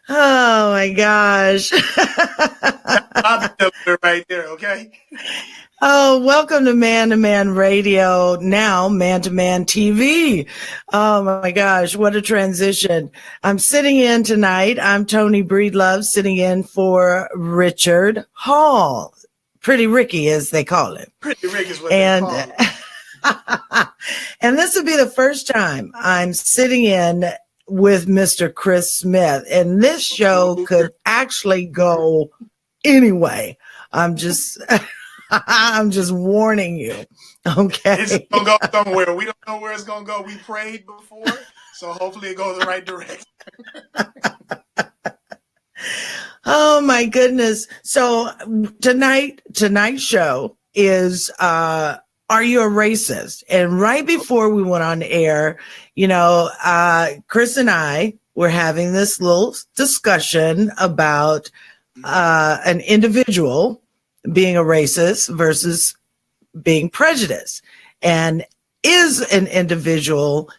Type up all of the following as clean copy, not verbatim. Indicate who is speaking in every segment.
Speaker 1: Oh my gosh.
Speaker 2: That's my delivery right there, okay?
Speaker 1: Oh, welcome to Man Radio, now Man to Man TV. Oh my gosh, what a transition. I'm sitting in tonight. I'm Toni Breedlove, sitting in for Richard Hall. Pretty Ricky, as they call him.
Speaker 2: Pretty Rick is what they
Speaker 1: And
Speaker 2: call it.
Speaker 1: and this will be the first time I'm sitting in with Mr. Chris Smith. And this show could actually go anyway. I'm just I'm just warning you. Okay.
Speaker 2: It's gonna go somewhere. We don't know where it's gonna go. We prayed before, so hopefully it goes the right direction.
Speaker 1: Oh my goodness. So tonight's show is Are You a Racist? And right before we went on air, Chris and I were having this little discussion about an individual being a racist versus being prejudiced. And is an individual,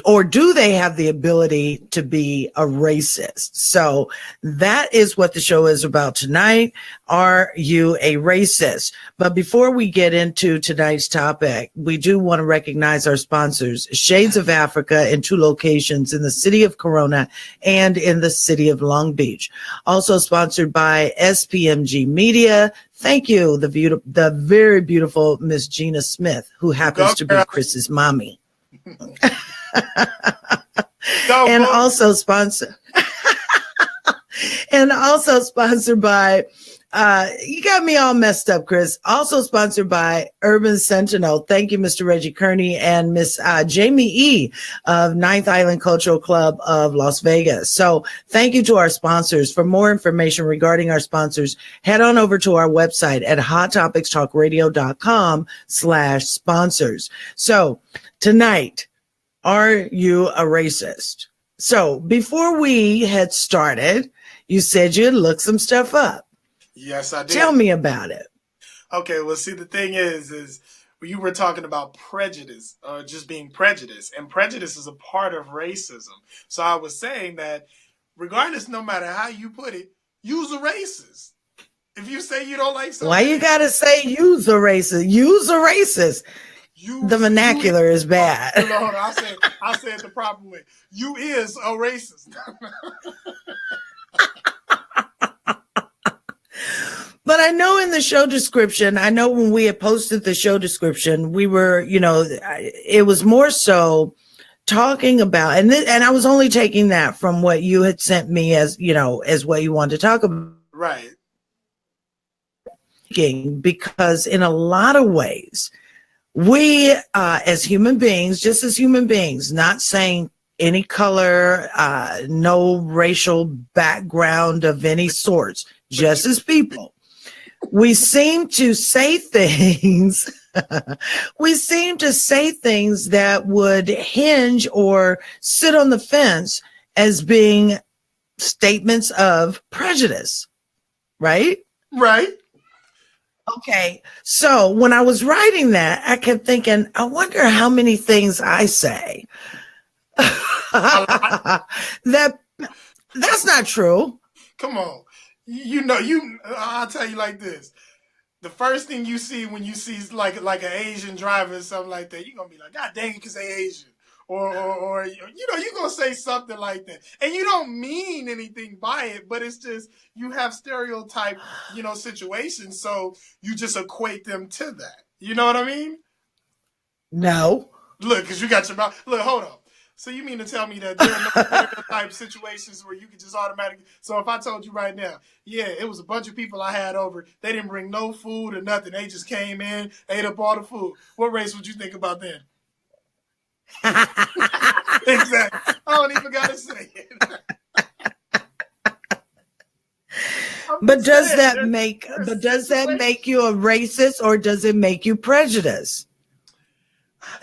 Speaker 1: or do they have the ability to be a racist? So that is what the show is about tonight. Are you a racist? But before we get into tonight's topic, we do want to recognize our sponsors, Shades of Africa, in 2 locations in the city of Corona and in the city of Long Beach. Also sponsored by SPMG Media. Thank you, the very beautiful Miss Gina Smith, who happens to be Chris's mommy. And also sponsored by you got me all messed up, Chris. Also sponsored by Urban Sentinel. Thank you, Mr. Reggie Kearney and Miss Jamie E. of Ninth Island Cultural Club of Las Vegas. So thank you to our sponsors. For more information regarding our sponsors, head on over to our website at hottopicstalkradio.com/sponsors. So tonight, are you a racist? So before we had started, you said you'd look some stuff up.
Speaker 2: Yes, I did.
Speaker 1: Tell me about it.
Speaker 2: Okay, well, see, the thing is you were talking about prejudice, or just being prejudiced, and prejudice is a part of racism. So I was saying that regardless, no matter how you put it, you's a racist. If you say you don't like something,
Speaker 1: why you gotta say you's a racist? You's a racist. The vernacular is bad.
Speaker 2: Hold on, I said it the proper way. You is a racist.
Speaker 1: But I know in the show description, I know when we had posted the show description, we were, it was more so talking about, and I was only taking that from what you had sent me as what you wanted to talk about.
Speaker 2: Right.
Speaker 1: Because in a lot of ways, we, as human beings, just as human beings, not saying any color, no racial background of any sorts, just as people, we seem to say things. We seem to say things that would hinge or sit on the fence as being statements of prejudice, right?
Speaker 2: Right.
Speaker 1: Okay, so when I was writing that, I kept thinking, I wonder how many things I say. That's not true.
Speaker 2: Come on. I'll tell you like this. The first thing you see when you see like an Asian driver or something like that, you're going to be like, God dang, you can say Asian. Or you're going to say something like that. And you don't mean anything by it, but it's just you have stereotype, situations. So you just equate them to that. You know what I mean?
Speaker 1: No.
Speaker 2: Look, because you got your mouth. Look, hold on. So you mean to tell me that there are no stereotype situations where you can just automatically... So if I told you right now, yeah, it was a bunch of people I had over. They didn't bring no food or nothing. They just came in, ate up all the food. What race would you think about then? Exactly. I don't even gotta say it.
Speaker 1: But does that make you a racist, or does it make you prejudiced?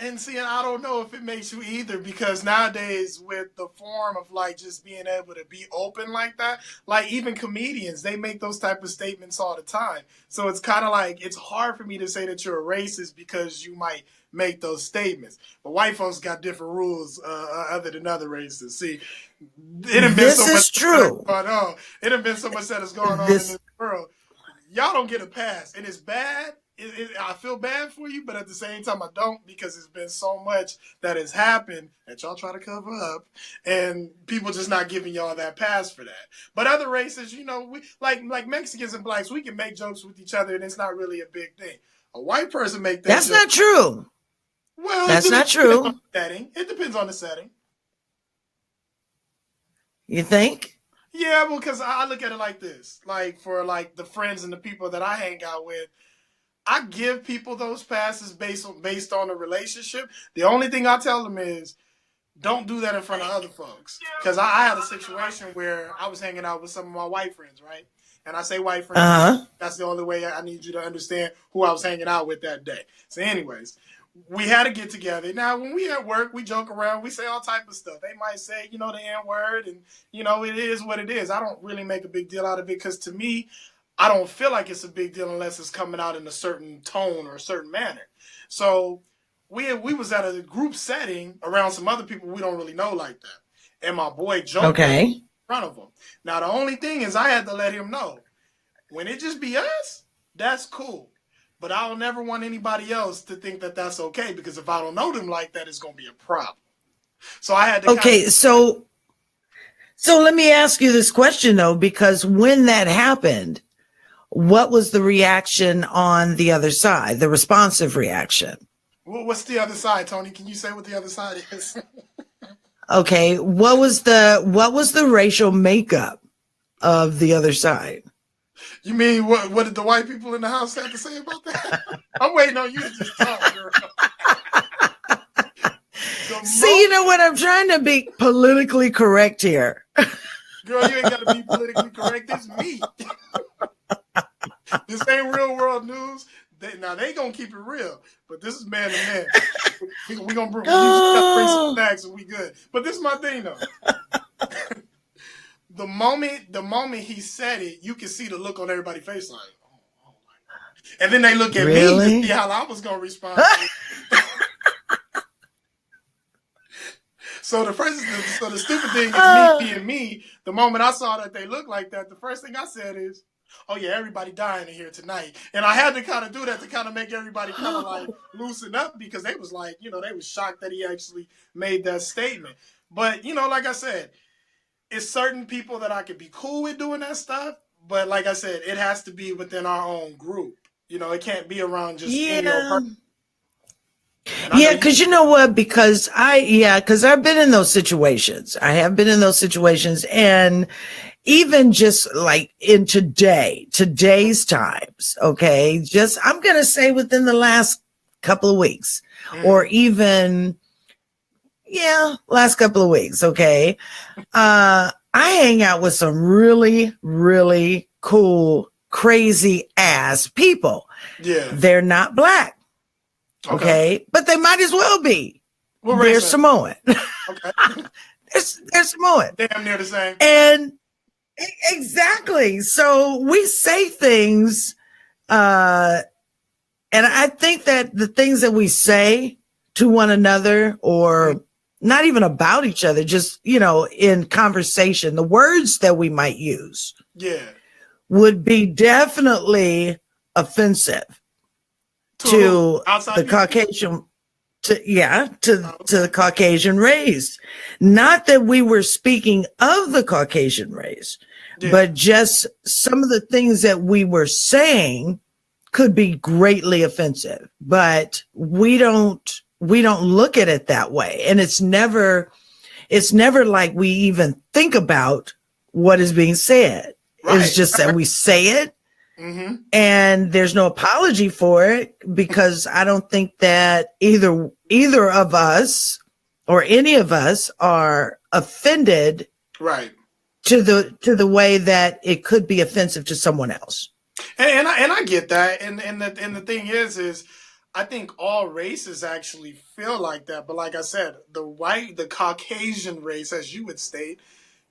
Speaker 2: And see, I don't know if it makes you either, because nowadays with the form of like just being able to be open like that, like even comedians, they make those type of statements all the time. So it's kind of like it's hard for me to say that you're a racist because you might make those statements. But white folks got different rules other than other races. See, it done been so
Speaker 1: This
Speaker 2: much
Speaker 1: is true.
Speaker 2: going on. It done been so much that is going on in this world. Y'all don't get a pass, and it's bad. I feel bad for you, but at the same time, I don't, because it's been so much that has happened that y'all try to cover up, and people just not giving y'all that pass for that. But other races, you know, we like Mexicans and blacks, we can make jokes with each other, and it's not really a big thing. A white person make that.
Speaker 1: That's not true.
Speaker 2: Well,
Speaker 1: that's not true.
Speaker 2: Setting. It depends on the setting.
Speaker 1: You think?
Speaker 2: Yeah, well, because I look at it like this. Like, for like the friends and the people that I hang out with, I give people those passes based on the relationship. The only thing I tell them is, don't do that in front of other folks. Because I had a situation where I was hanging out with some of my white friends, right? And I say white friends, that's the only way I need you to understand who I was hanging out with that day. So anyways, we had to get together. Now, when we at work, we joke around. We say all type of stuff. They might say, you know, the N-word, and, you know, it is what it is. I don't really make a big deal out of it, because to me, I don't feel like it's a big deal unless it's coming out in a certain tone or a certain manner. So we was at a group setting around some other people we don't really know like that. And my boy joked in front of him. Now, the only thing is I had to let him know, when it just be us, that's cool. But I'll never want anybody else to think that that's okay, because if I don't know them like that, it's going to be a problem. So I had to.
Speaker 1: Okay, so let me ask you this question, though, because when that happened, what was the reaction on the other side, the responsive reaction?
Speaker 2: What's the other side, Tony? Can you say what the other side is?
Speaker 1: Okay, what was the racial makeup of the other side?
Speaker 2: You mean what did the white people in the house have to say about that? I'm waiting on you to just talk, girl.
Speaker 1: See, you know what? I'm trying to be politically correct here.
Speaker 2: Girl, you ain't got to be politically correct. It's me. This ain't real world news. They gonna keep it real, but this is man to man. We gonna bring some snacks and we good. But this is my thing though. The moment he said it, you can see the look on everybody's face, like, oh my God. And then they look at me to see how I was gonna respond. So the stupid thing is me being me. The moment I saw that they looked like that, the first thing I said is, oh yeah, everybody dying in here tonight. And I had to kind of do that to kind of make everybody kind of like loosen up, because they was like, you know, they was shocked that he actually made that statement. But, you know, like I said, it's certain people that I could be cool with doing that stuff. But like I said, it has to be within our own group. You know, it can't be around just any old person.
Speaker 1: Yeah, because you know what? Because I've been in those situations. I have been in those situations, and even just like in today's times, okay, just I'm gonna say within the last couple of weeks, or even last couple of weeks, okay. I hang out with some really, really cool, crazy ass people. Yeah, they're not black. Okay, but they might as well be. They're Samoan. Okay. they're Samoan.
Speaker 2: Damn near the same.
Speaker 1: And exactly. So we say things, and I think that the things that we say to one another, or not even about each other, just, you know, in conversation, the words that we might use, would be definitely offensive to the Caucasian, to the Caucasian race. Not that we were speaking of the Caucasian race, but just some of the things that we were saying could be greatly offensive. But we don't look at it that way, and it's never like we even think about what is being said. Right. It's just that we say it. Mm-hmm. And there's no apology for it, because I don't think that either of us or any of us are offended, right, to the way that it could be offensive to someone else.
Speaker 2: And I get that. And the thing is I think all races actually feel like that. But like I said, the Caucasian race, as you would state,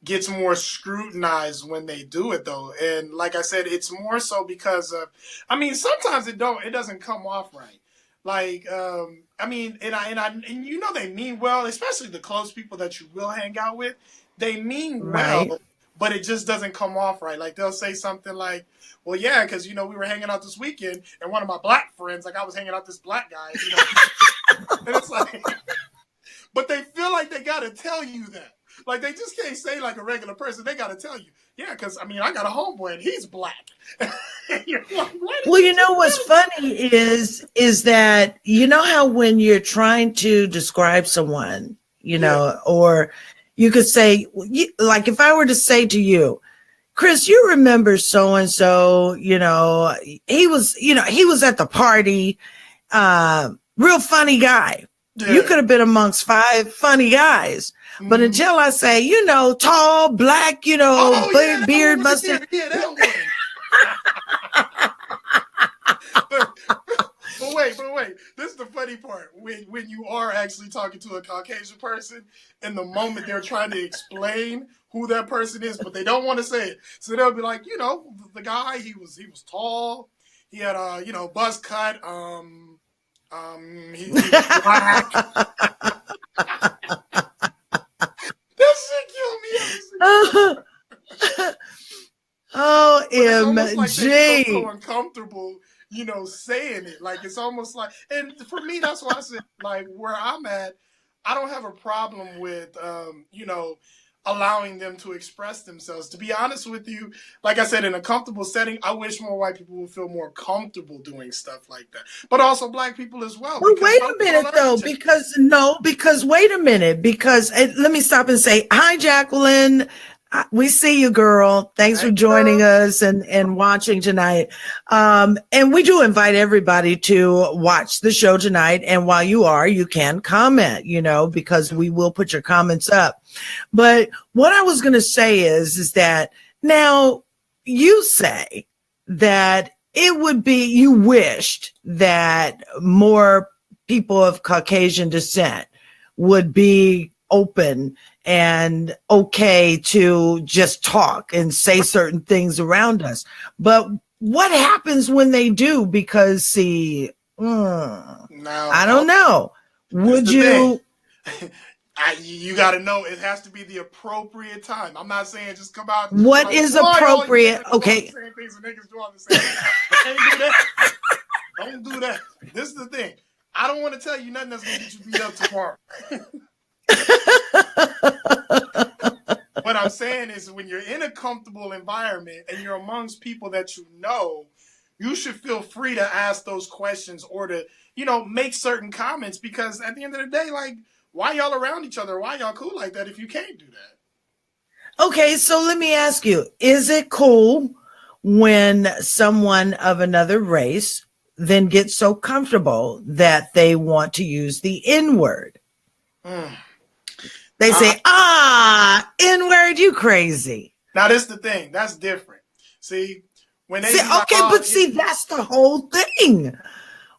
Speaker 2: gets more scrutinized when they do it though. And like I said, it's more so because of, I mean, sometimes it doesn't come off right. Like, I mean, and you know they mean well, especially the close people that you will hang out with. They mean
Speaker 1: Right.
Speaker 2: well, but it just doesn't come off right. Like they'll say something like, "Well, yeah, because you know we were hanging out this weekend, and one of my black friends, like I was hanging out with this black guy, you know," and it's like, but they feel like they gotta tell you that. Like they just can't say like a regular person. They gotta tell you, yeah, because I mean I got a homeboy and he's black. And you're like,
Speaker 1: well, you know what's funny is that you know how when you're trying to describe someone, you know,
Speaker 2: yeah.
Speaker 1: or you could say, like if I were to say to you, Chris, you remember so and so, you know, he was at the party, real funny guy.
Speaker 2: Yeah.
Speaker 1: You could have been amongst 5 funny guys. But until I say, you know, tall, black, you know, beard, mustache.
Speaker 2: Yeah, that one. but wait. This is the funny part. When you are actually talking to a Caucasian person, in the moment they're trying to explain who that person is, but they don't want to say it. So they'll be like, you know, the guy, he was tall, he had a, you know, buzz cut, he was black. That shit killed me.
Speaker 1: OMG.
Speaker 2: Like they feel so uncomfortable, you know, saying it. Like it's almost like, and for me, that's why I said, like where I'm at, I don't have a problem with, you know, allowing them to express themselves. To be honest with you, like I said, in a comfortable setting, I wish more white people would feel more comfortable doing stuff like that. But also black people as well.
Speaker 1: Well, wait a minute though, because wait a minute, because let me stop and say, hi, Jacqueline. We see you, girl. Thanks for joining us and watching tonight. And we do invite everybody to watch the show tonight. And while you are, you can comment, you know, because we will put your comments up. But what I was going to say is that now you say that it would be, you wished that more people of Caucasian descent would be open and okay to just talk and say certain things around us. But what happens when they do? Because see, I don't know. Would you?
Speaker 2: You got to know it has to be the appropriate time. I'm not saying just come out.
Speaker 1: What is appropriate? Okay.
Speaker 2: Saying things and niggas do all the same. Can't do that. Don't do that. This is the thing. I don't want to tell you nothing that's going to get you beat up tomorrow. What I'm saying is when you're in a comfortable environment and you're amongst people that you know, you should feel free to ask those questions or to, you know, make certain comments, because at the end of the day, like, why y'all around each other? Why y'all cool like that if you can't do that?
Speaker 1: Okay, so let me ask you, is it cool when someone of another race then gets so comfortable that they want to use the N-word? They say, N-word, you crazy.
Speaker 2: Now, this is the thing. That's different. See, when they
Speaker 1: that's the whole thing.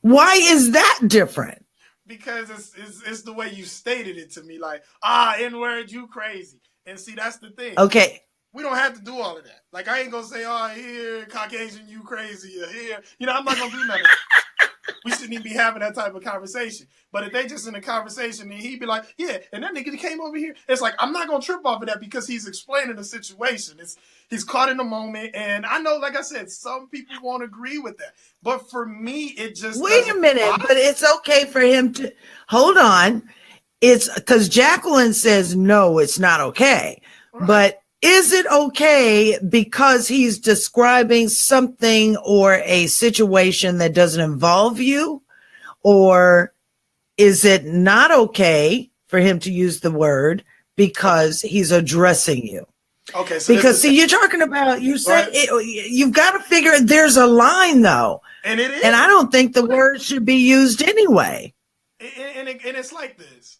Speaker 1: Why is that different?
Speaker 2: Because it's the way you stated it to me, like, N-word, you crazy. And see, that's the thing.
Speaker 1: Okay.
Speaker 2: We don't have to do all of that. Like, I ain't gonna say, here, Caucasian, you crazy, or here. You know, I'm not gonna do nothing. We shouldn't even be having that type of conversation. But if they just in a conversation and he'd be like, yeah, and that nigga came over here, it's like, I'm not gonna trip off of that because he's explaining the situation. He's caught in the moment. And I know, like I said, some people won't agree with that. But for me, it just
Speaker 1: wait a minute, but it's okay for him to hold on. It's because Jacqueline says no, it's not okay. Right. But is it okay because he's describing something or a situation that doesn't involve you? Or is it not okay for him to use the word because he's addressing you?
Speaker 2: Okay. So
Speaker 1: because see, you're talking about, you said you've got to figure there's a line though.
Speaker 2: And it is.
Speaker 1: And I don't think the word should be used anyway.
Speaker 2: And it's like this.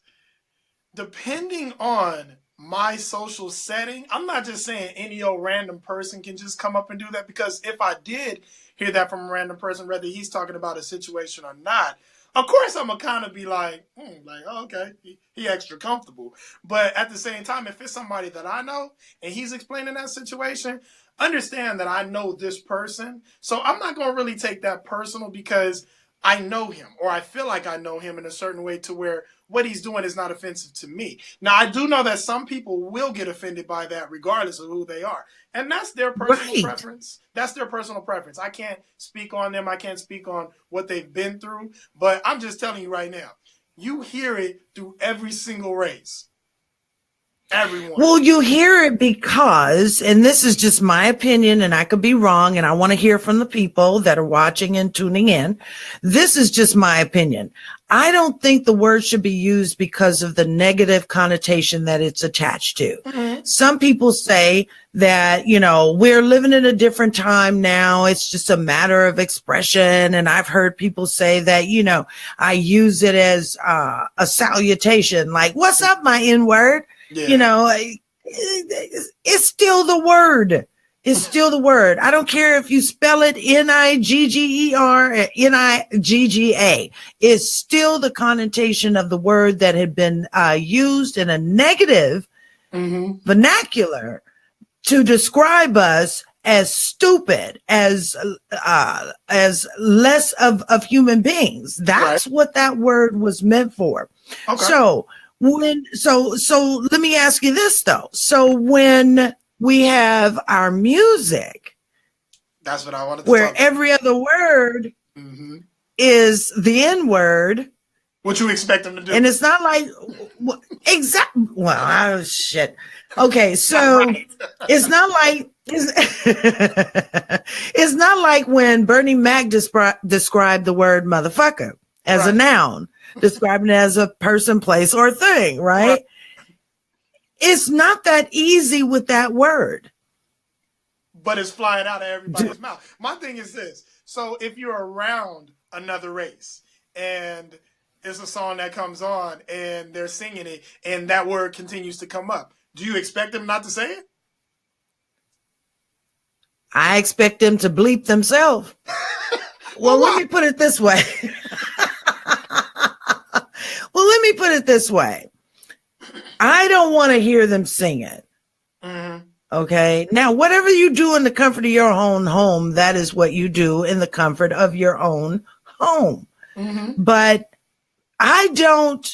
Speaker 2: Depending on my social setting, I'm not just saying any old random person can just come up and do that, because if I did hear that from a random person, whether he's talking about a situation or not, of course I'm gonna kind of be like, oh, okay, he extra comfortable. But at the same time, if it's somebody that I know and he's explaining that situation, understand that I know this person, so I'm not gonna really take that personal, because I know him, or I feel like I know him in a certain way to where what he's doing is not offensive to me. Now, I do know that some people will get offended by that regardless of who they are. And that's their personal preference. That's their personal preference. I can't speak on them. I can't speak on what they've been through. But I'm just telling you right now, you hear it through every single race. Everyone.
Speaker 1: Well, you hear it because, and this is just my opinion, and I could be wrong, and I want to hear from the people that are watching and tuning in. This is just my opinion. I don't think the word should be used because of the negative connotation that it's attached to. Mm-hmm. Some people say that, we're living in a different time now. It's just a matter of expression. And I've heard people say that, I use it as a salutation, like, what's up, my N-word? Yeah. It's still the word. It's still the word. I don't care if you spell it Nigger, Nigga. It's still the connotation of the word that had been used in a negative vernacular to describe us as stupid, as less of human beings. That's right. What that word was meant for. Okay. So let me ask you this though. So when we have our music,
Speaker 2: that's what I wanted to
Speaker 1: where every other word is the N-word.
Speaker 2: What you expect them to do?
Speaker 1: And it's not like exactly. Well, shit. Okay, so right. It's not like it's not like when Bernie Mac described the word motherfucker as a noun, describing it as a person, place, or thing, right? It's not that easy with that word.
Speaker 2: But it's flying out of everybody's mouth. My thing is this. So if you're around another race and it's a song that comes on and they're singing it and that word continues to come up, do you expect them not to say it?
Speaker 1: I expect them to bleep themselves. Well, let me put it this way. I don't want to hear them sing it. Mm-hmm. Okay. Now, whatever you do in the comfort of your own home, that is what you do in the comfort of your own home. Mm-hmm. But I don't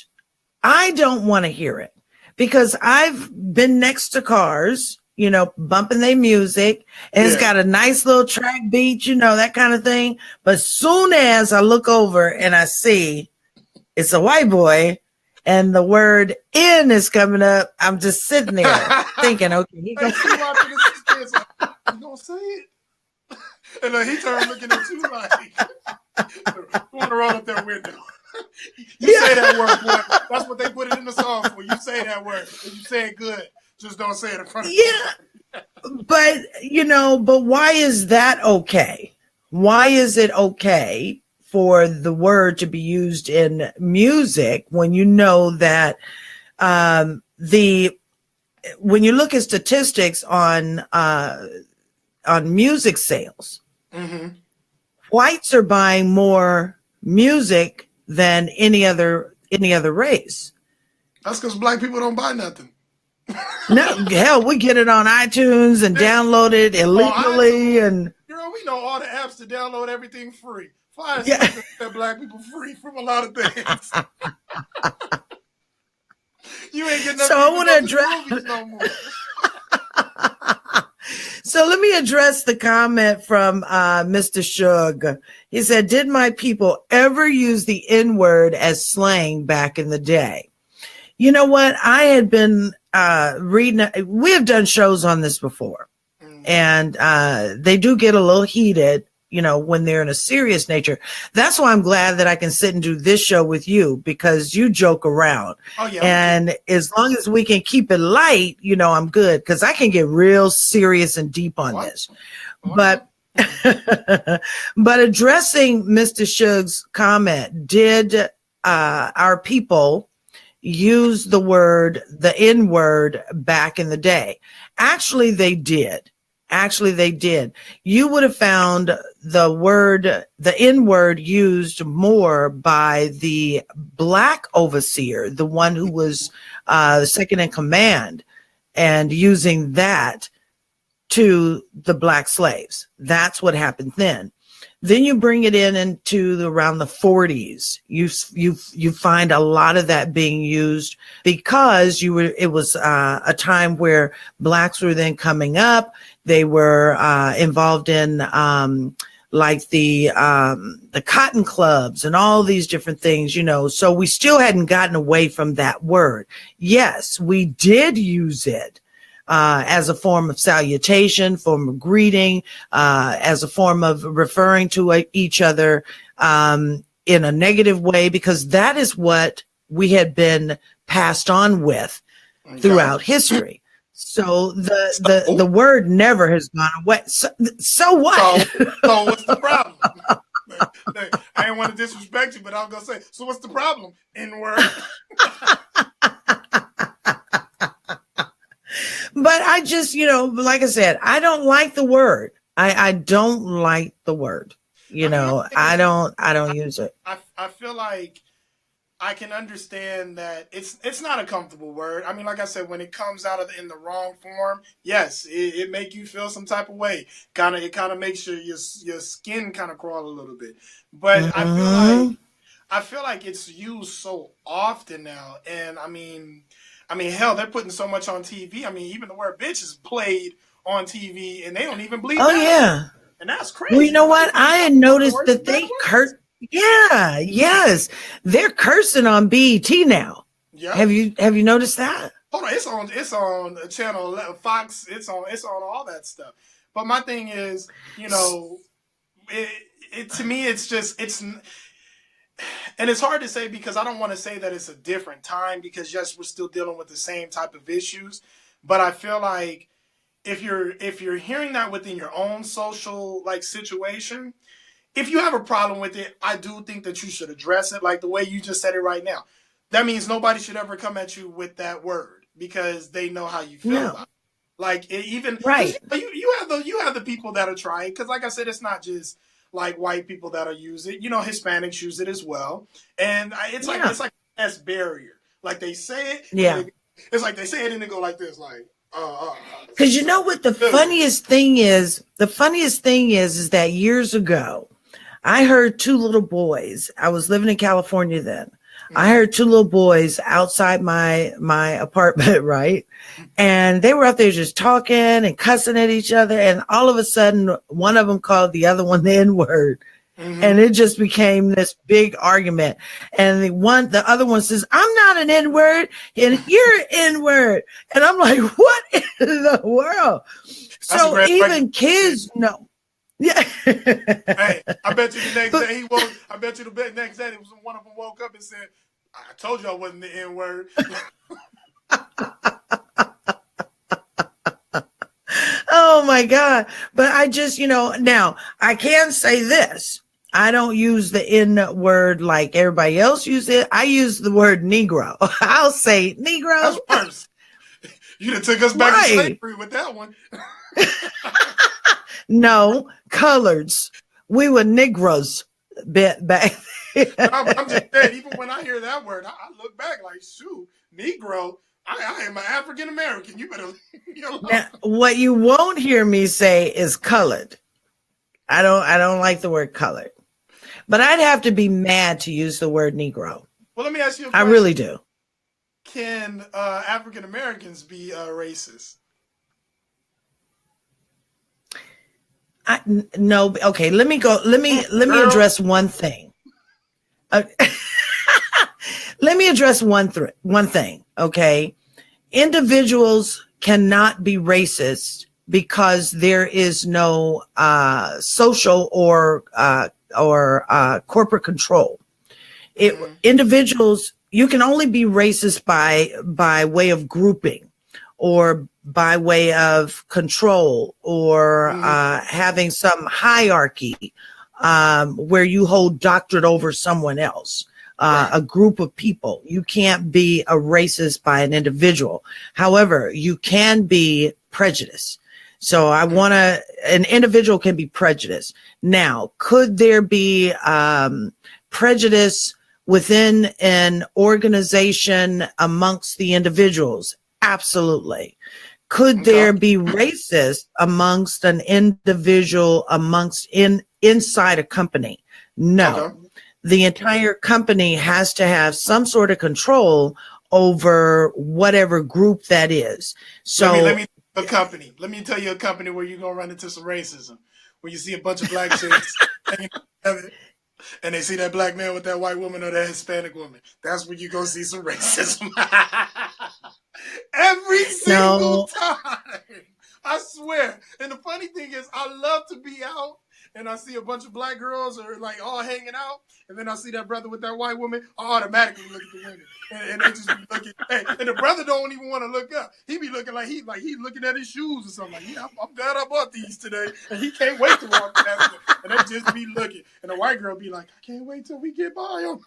Speaker 1: want to hear it because I've been next to cars, bumping their music, and it's got a nice little track beat, that kind of thing. But soon as I look over and I see it's a white boy and the word "in" is coming up, I'm just sitting there thinking, okay, he gonna
Speaker 2: say it. And then he turned looking at you like, want to roll up that window. You say that word, boy. That's what they put it in the song for. You say that word. If you say it good, just don't say it in front of
Speaker 1: But, but why is that okay? Why is it okay for the word to be used in music when you know that when you look at statistics on music sales, whites are buying more music than any other race.
Speaker 2: That's because black people don't buy nothing.
Speaker 1: No, hell, we get it on iTunes and download it illegally, and
Speaker 2: girl, we know all the apps to download everything free. Fly that black people free from a lot of things. You ain't getting
Speaker 1: so I want to address
Speaker 2: no more.
Speaker 1: So let me address the comment from Mr. Shug. He said, "Did my people ever use the N-word as slang back in the day?" You know what? I had been reading. We have done shows on this before, and they do get a little heated, when they're in a serious nature. That's why I'm glad that I can sit and do this show with you, because you joke around. Oh, yeah. And as long as we can keep it light, I'm good, because I can get real serious and deep on this. But but addressing Mr. Shug's comment, did our people use the N word back in the day. Actually, they did. You would have found the N word used more by the black overseer, the one who was the second in command, and using that to the black slaves. That's what happened then. Then you bring it into around the 40s. You find a lot of that being used because it was a time where blacks were then coming up. They were involved in like the cotton clubs and all these different things, so we still hadn't gotten away from that word. Yes, we did use it as a form of salutation, form of greeting, as a form of referring to each other in a negative way, because that is what we had been passed on with throughout history. So the word never has gone away. So what?
Speaker 2: So what's the problem? I didn't want to disrespect you, but I was gonna say, so what's the problem? N-word.
Speaker 1: But I just, like I said, I don't like the word. I don't like the word. I don't use it.
Speaker 2: I feel like I can understand that it's not a comfortable word. I mean, like I said, when it comes out in the wrong form, yes, it make you feel some type of way. It kind of makes your skin kind of crawl a little bit. But I feel like it's used so often now, and I mean, hell, they're putting so much on TV. I mean, even the word bitch is played on TV, and they don't even bleep.
Speaker 1: Oh yeah,
Speaker 2: and that's crazy.
Speaker 1: Well, you know what? I had noticed that they curse. Yeah, yes, they're cursing on BET now. Yeah. Have you noticed that?
Speaker 2: Hold on, it's on channel Fox. It's on all that stuff. But my thing is, it to me, it's just and it's hard to say because I don't want to say that it's a different time because yes, we're still dealing with the same type of issues. But I feel like if you're hearing that within your own social situation, if you have a problem with it, I do think that you should address it like the way you just said it right now. That means nobody should ever come at you with that word because they know how you feel about it. Like even right, you have the people that are trying because, like I said, it's not just like white people that'll use it. Hispanics use it as well, and it's like a S barrier. Like they say it, it's like they say it and they go like this, like.
Speaker 1: Because you know what the funniest thing is? The funniest thing is that years ago, I heard two little boys. I was living in California then. I heard two little boys outside my apartment, right? And they were out there just talking and cussing at each other. And all of a sudden, one of them called the other one the N-word. Mm-hmm. And it just became this big argument. And the other one says, I'm not an N-word and you're an N-word. And I'm like, what in the world? So even kids know. Yeah.
Speaker 2: Hey, I bet you the next day next day one of them woke up and said, I told you I wasn't the N-word.
Speaker 1: Oh my God. But I just, now I can say this. I don't use the N word like everybody else uses it. I use the word Negro. I'll say Negro.
Speaker 2: That's worse. You done took us back to slavery with that one.
Speaker 1: No, coloreds. We were Negroes back.
Speaker 2: I'm just saying, even when I hear that word, I look back like, shoot, Negro. I am an African American. You better leave me alone.
Speaker 1: Now, what you won't hear me say is colored. I don't like the word colored. But I'd have to be mad to use the word Negro.
Speaker 2: Well, let me ask you a question.
Speaker 1: I really do.
Speaker 2: Can African Americans be racist?
Speaker 1: No. Okay, let me go. Let me address one thing. Let me address one thing. Okay, individuals cannot be racist because there is no social or corporate control. Individuals, you can only be racist by way of grouping or by way of control or having some hierarchy where you hold doctorate over someone else. a group of people. You can't be a racist by an individual. However, you can be prejudiced. So an individual can be prejudiced. Now, could there be prejudice within an organization amongst the individuals? Absolutely. Could there be racist amongst an individual inside a company? No. Okay. The entire company has to have some sort of control over whatever group that is. So
Speaker 2: let me tell you a company where you're gonna run into some racism, where you see a bunch of black chicks hanging together, and they see that black man with that white woman or that Hispanic woman. That's where you go see some racism. Every single time. I swear. And the funny thing is, I love to be out and I see a bunch of black girls or like all hanging out, and then I see that brother with that white woman, I automatically look at the women. And they just be looking, hey, and the brother don't even want to look up. He be looking like he's looking at his shoes or something. Like, yeah, I'm glad I bought these today. And he can't wait to walk past them. And they just be looking. And the white girl be like, I can't wait till we get by them.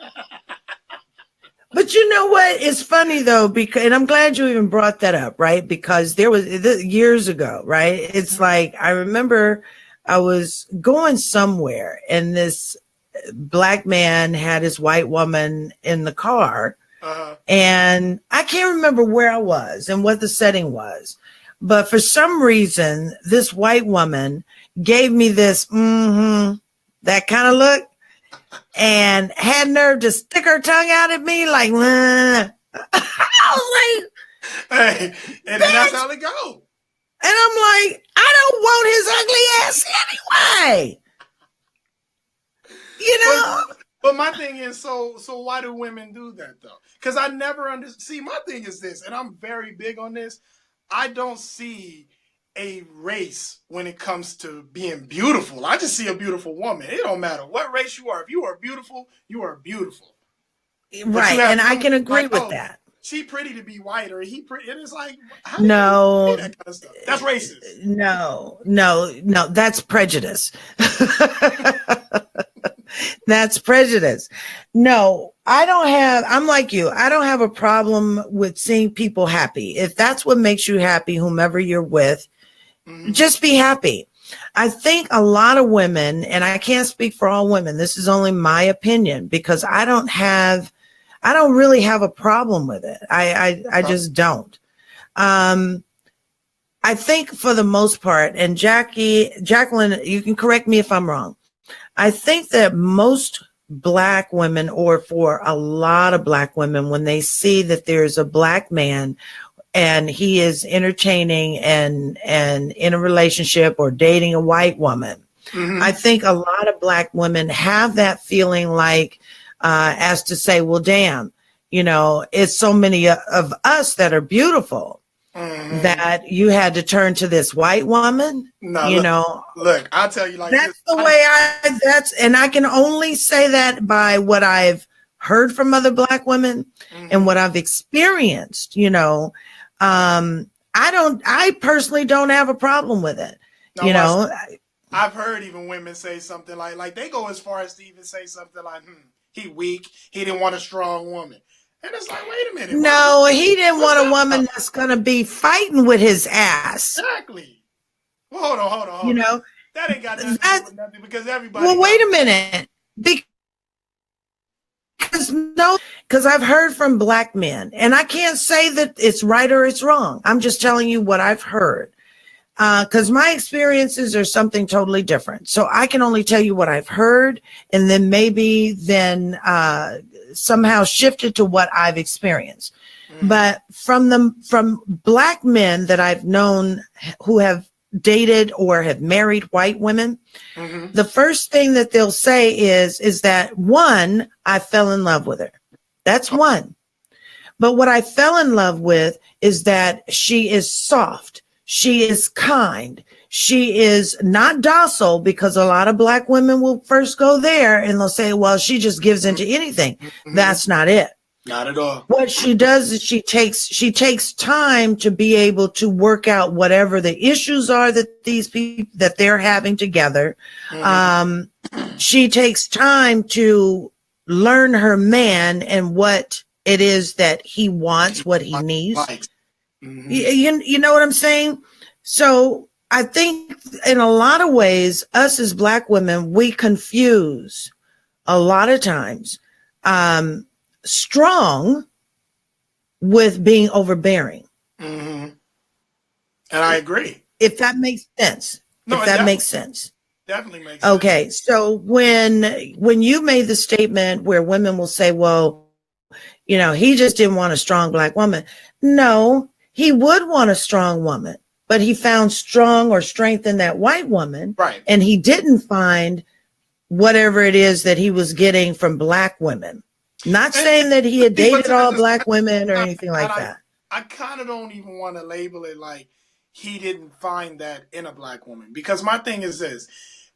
Speaker 1: But you know what? It's funny though, because, and I'm glad you even brought that up, right? Because there was years ago, right? It's like, I remember I was going somewhere and this black man had his white woman in the car. And I can't remember where I was and what the setting was. But for some reason, this white woman gave me this, that kind of look, and had nerve to stick her tongue out at me like, I was like,
Speaker 2: hey, and that's how they go.
Speaker 1: And I'm like, I don't want his ugly ass anyway. You know?
Speaker 2: But my thing is, so why do women do that though? Because I never understand. See, my thing is this, and I'm very big on this. I don't see a race when it comes to being beautiful. I just see a beautiful woman. It don't matter what race you are. If you are beautiful, you are beautiful.
Speaker 1: Right, and I can agree with that.
Speaker 2: She pretty to be white, or he pretty. And it's like, how
Speaker 1: no,
Speaker 2: do you that kind of stuff? That's racist.
Speaker 1: No, that's prejudice. That's prejudice. No, I'm like you. I don't have a problem with seeing people happy. If that's what makes you happy, whomever you're with, just be happy. I think a lot of women, and I can't speak for all women, this is only my opinion, because I don't really have a problem with it. I just don't. I think for the most part, and Jacqueline, you can correct me if I'm wrong. I think that most black women, or for a lot of black women, when they see that there's a black man and he is entertaining and in a relationship or dating a white woman, I think a lot of black women have that feeling like, as to say, well, damn, you know, it's so many of us that are beautiful that you had to turn to this white woman. No,
Speaker 2: look, I'll tell you like
Speaker 1: that's
Speaker 2: this.
Speaker 1: The way and I can only say that by what I've heard from other black women and what I've experienced, I personally don't have a problem with it. No,
Speaker 2: I've heard even women say something like they go as far as to even say something like, he weak. He didn't want a strong woman. And it's like, wait a minute.
Speaker 1: No, he didn't want a woman that's going to be fighting with his ass.
Speaker 2: Exactly. Well, hold on. That ain't got nothing to do with nothing because everybody.
Speaker 1: Well, wait a minute. Because I've heard from black men, and I can't say that it's right or it's wrong. I'm just telling you what I've heard. Because my experiences are something totally different. So I can only tell you what I've heard, and then somehow shifted to what I've experienced. But from black men that I've known who have dated or have married white women, the first thing that they'll say is that, one, I fell in love with her. That's one. But what I fell in love with is that she is soft. She is kind. She is not docile, because a lot of black women will first go there and they'll say, well, she just gives into anything. That's not it.
Speaker 2: Not at all.
Speaker 1: What she does is she takes time to be able to work out whatever the issues are that these people that they're having together. She takes time to learn her man and what it is that he wants, what he needs. Mm-hmm. You know what I'm saying? So I think in a lot of ways, us as Black women, we confuse a lot of times strong with being overbearing.
Speaker 2: Mm-hmm. And I agree.
Speaker 1: If that makes sense.
Speaker 2: No,
Speaker 1: if that makes sense.
Speaker 2: Definitely makes sense.
Speaker 1: Okay. So when you made the statement where women will say, well, you know, he just didn't want a strong Black woman. No, he would want a strong woman, but he found strong or strength in that white woman.
Speaker 2: Right.
Speaker 1: And he didn't find whatever it is that he was getting from Black women. Not saying that he had dated all Black women or anything like that.
Speaker 2: I kind of don't even want to label it like he didn't find that in a Black woman, because my thing is this: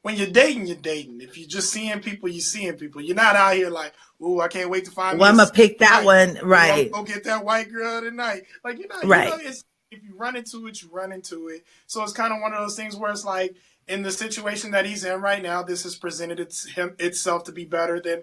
Speaker 2: when you're dating, you're dating. If you're just seeing people, you're seeing people. You're not out here like, ooh, I can't wait to find.
Speaker 1: Well, I'm gonna pick that one, right?
Speaker 2: Go get that white girl tonight. Like, you're not,
Speaker 1: right?
Speaker 2: You know, if you run into it, you run into it. So it's kind of one of those things where it's like, in the situation that he's in right now, this has presented itself to be better than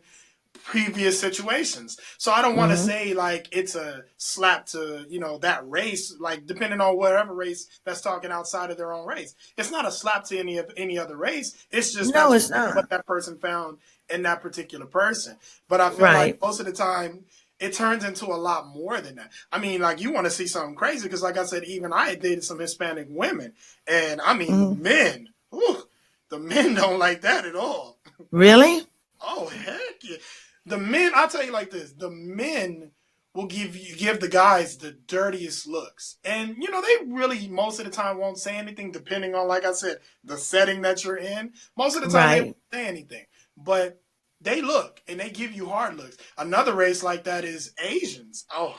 Speaker 2: previous situations. So I don't want to say like it's a slap to, you know, that race, like depending on whatever race that's talking outside of their own race. It's not a slap to any other race. It's just
Speaker 1: it's not
Speaker 2: what that person found in that particular person. But I feel like most of the time it turns into a lot more than that. I mean, like, you want to see something crazy, because like I said, even I had dated some Hispanic women, and I mean men. Ooh, the men don't like that at all.
Speaker 1: Really?
Speaker 2: Oh, heck yeah. The men, I'll tell you like this, the men will give the guys the dirtiest looks. And, you know, they really most of the time won't say anything, depending on, like I said, the setting that you're in. Most of the time they won't say anything. But they look, and they give you hard looks. Another race like that is Asians. Oh,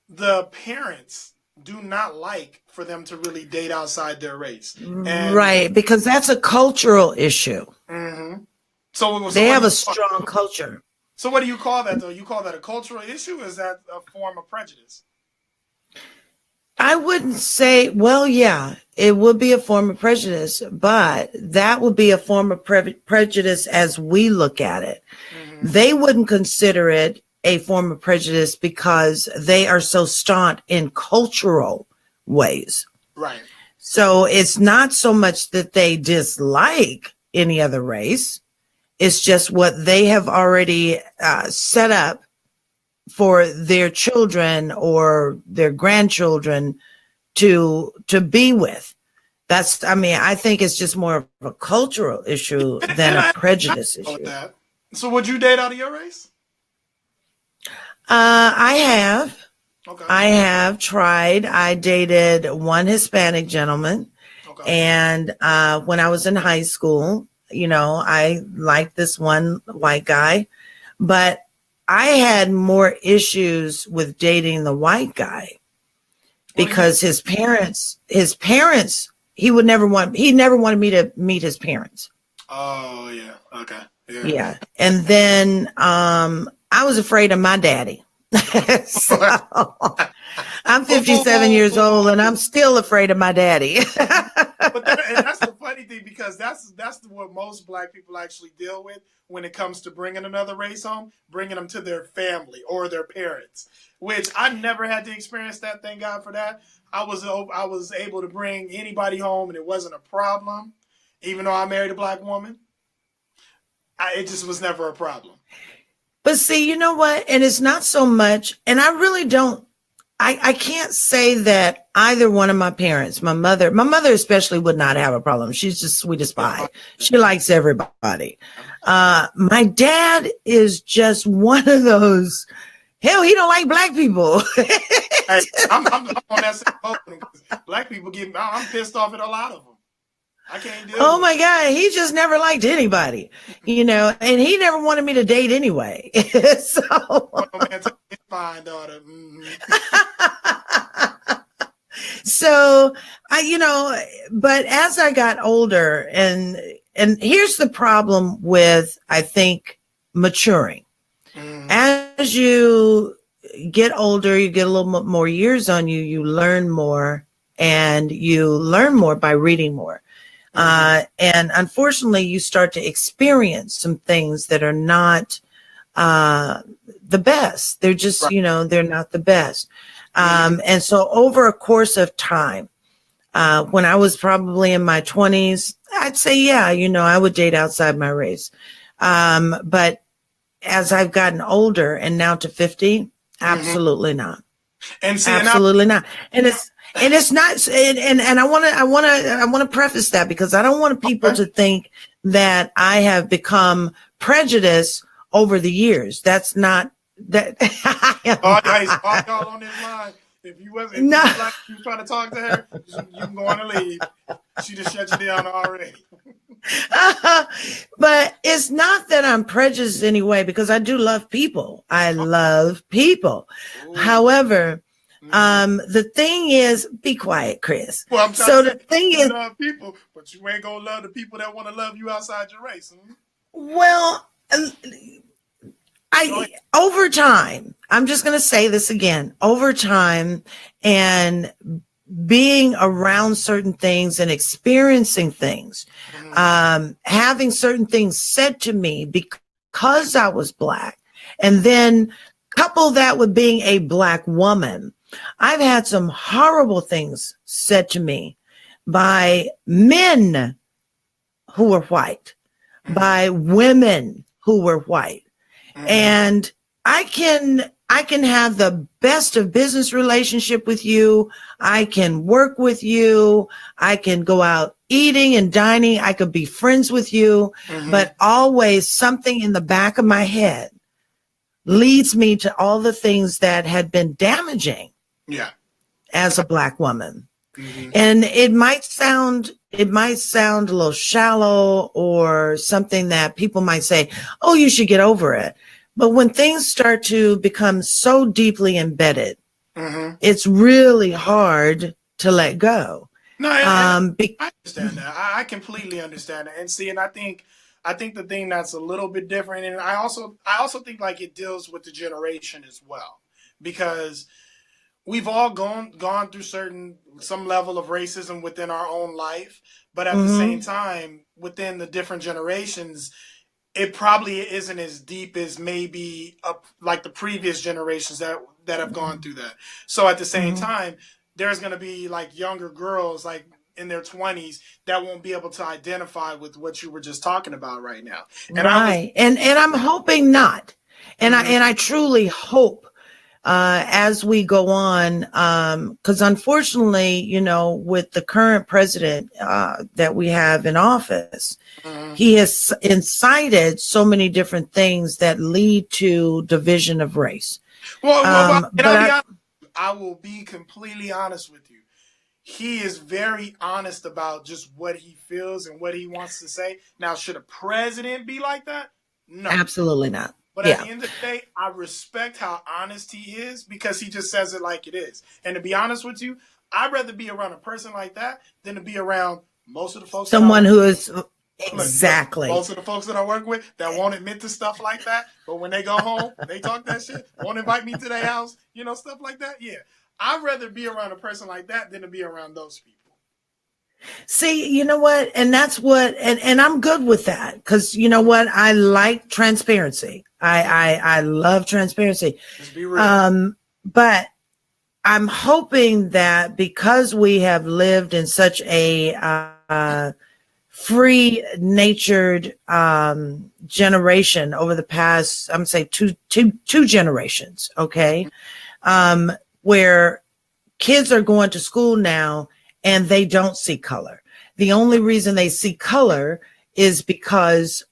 Speaker 2: the parents do not like for them to really date outside their race. And,
Speaker 1: right, because that's a cultural issue.
Speaker 2: Mm-hmm. So
Speaker 1: they have a strong culture.
Speaker 2: So what do you call that, though? You call that a cultural issue? Or is that a form of prejudice?
Speaker 1: I wouldn't say, well, yeah, it would be a form of prejudice, but that would be a form of prejudice as we look at it. Mm-hmm. They wouldn't consider it a form of prejudice because they are so staunch in cultural ways.
Speaker 2: Right.
Speaker 1: So it's not so much that they dislike any other race. It's just what they have already set up for their children or their grandchildren to be with. I think it's just more of a cultural issue than a prejudice issue.
Speaker 2: So would you date out of your race?
Speaker 1: I have.
Speaker 2: Okay.
Speaker 1: I have tried. I dated one Hispanic gentleman. Okay. And when I was in high school, you know, I liked this one white guy, but I had more issues with dating the white guy because his parents, he never wanted me to meet his parents.
Speaker 2: Oh yeah. Okay.
Speaker 1: Yeah. And then, I was afraid of my daddy. So I'm 57 years old and I'm still afraid of my daddy.
Speaker 2: And that's the funny thing, because that's what most Black people actually deal with when it comes to bringing another race home, bringing them to their family or their parents, which I never had to experience that. Thank God for that. I was able to bring anybody home and it wasn't a problem, even though I married a Black woman. It just was never a problem.
Speaker 1: But see, you know what? And it's not so much, and I really don't, I can't say that either one of my parents, my mother especially, would not have a problem. She's just sweet as pie. She likes everybody. My dad is just one of those, hell, he don't like Black people.
Speaker 2: Hey, I'm on that same boat. Black people I'm pissed off at a lot of them. I can't do it.
Speaker 1: Oh my God, he just never liked anybody, you know, and he never wanted me to date anyway. So,
Speaker 2: fine, daughter. Mm-hmm.
Speaker 1: So but as I got older, and here's the problem with, I think, maturing. As you get older, you get a little more years on you, you learn more, and you learn more by reading more. And unfortunately, you start to experience some things that are not the best. They're just,
Speaker 2: Right.
Speaker 1: they're not the best.
Speaker 2: Mm-hmm.
Speaker 1: And so over a course of time, when I was probably in my 20s, I'd say, yeah, I would date outside my race. But as I've gotten older and now to 50,
Speaker 2: Mm-hmm.
Speaker 1: absolutely not.
Speaker 2: And see,
Speaker 1: Absolutely not. And it's not, and I want to preface that because I don't want people to think that I have become prejudiced over the years. That's not that. I am
Speaker 2: all
Speaker 1: not.
Speaker 2: y'all on this line, if you
Speaker 1: No.
Speaker 2: look like you was trying to talk to her, you can go on and leave. She just shut you down already.
Speaker 1: But it's not that I'm prejudiced anyway, because I do love people. I love people.
Speaker 2: Ooh.
Speaker 1: However,
Speaker 2: Mm-hmm.
Speaker 1: the thing is, be quiet, Chris.
Speaker 2: Well, I'm trying to
Speaker 1: So the
Speaker 2: say
Speaker 1: thing
Speaker 2: you
Speaker 1: is,
Speaker 2: love people, but you ain't gonna love the people that want to love you outside your race. Hmm?
Speaker 1: well,
Speaker 2: Go ahead.
Speaker 1: over time, I'm just going to say this again, over time and being around certain things and experiencing things,
Speaker 2: Mm-hmm.
Speaker 1: having certain things said to me because I was Black, and then couple that with being a Black woman, I've had some horrible things said to me by men who were white,
Speaker 2: Mm-hmm.
Speaker 1: by women who were white.
Speaker 2: Mm-hmm.
Speaker 1: And I can have the best of business relationship with you. I can work with you. I can go out eating and dining. I could be friends with you,
Speaker 2: Mm-hmm.
Speaker 1: but always something in the back of my head leads me to all the things that had been damaging
Speaker 2: Yeah.
Speaker 1: as a Black woman.
Speaker 2: Mm-hmm.
Speaker 1: And it might sound a little shallow or something that people might say, oh, you should get over it. But when things start to become so deeply embedded,
Speaker 2: Mm-hmm.
Speaker 1: it's really hard to let go.
Speaker 2: No, and
Speaker 1: Be-
Speaker 2: I understand that. I completely understand that. And see, and I think the thing that's a little bit different, and I also think like it deals with the generation as well, because we've all gone through some level of racism within our own life, but at the same
Speaker 1: Mhm.
Speaker 2: time, within the different generations, it probably isn't as deep as maybe like the previous generations that have gone through that. So at the same
Speaker 1: Mhm.
Speaker 2: time, there's going to be like younger girls like in their 20s that won't be able to identify with what you were just talking about right now. And I was
Speaker 1: Right. And I'm hoping not. And I
Speaker 2: mhm,
Speaker 1: and I truly hope as we go on, because unfortunately, with the current president that we have in office,
Speaker 2: mhm.
Speaker 1: he has incited so many different things that lead to division of race.
Speaker 2: And
Speaker 1: But
Speaker 2: I'll be honest, I will be completely honest with you. He is very honest about just what he feels and what he wants to say. Now, should a president be like that? No.
Speaker 1: absolutely not.
Speaker 2: But at
Speaker 1: Yeah.
Speaker 2: the end of the day, I respect how honest he is because he just says it like it is. And to be honest with you, I'd rather be around a person like that than to be around most of the folks that I
Speaker 1: Someone
Speaker 2: work
Speaker 1: who is
Speaker 2: look,
Speaker 1: exactly.
Speaker 2: most of the folks that I work with that won't admit to stuff like that, but when they go home, they talk that shit, won't invite me to their house, stuff like that. Yeah. I'd rather be around a person like that than to be around those people.
Speaker 1: See, you know what? And that's what, and I'm good with that because you know what? I like transparency. I love transparency.
Speaker 2: Just be real.
Speaker 1: But I'm hoping that because we have lived in such a free natured generation over the past, I'm gonna say two generations, okay, where kids are going to school now and they don't see color. The only reason they see color is because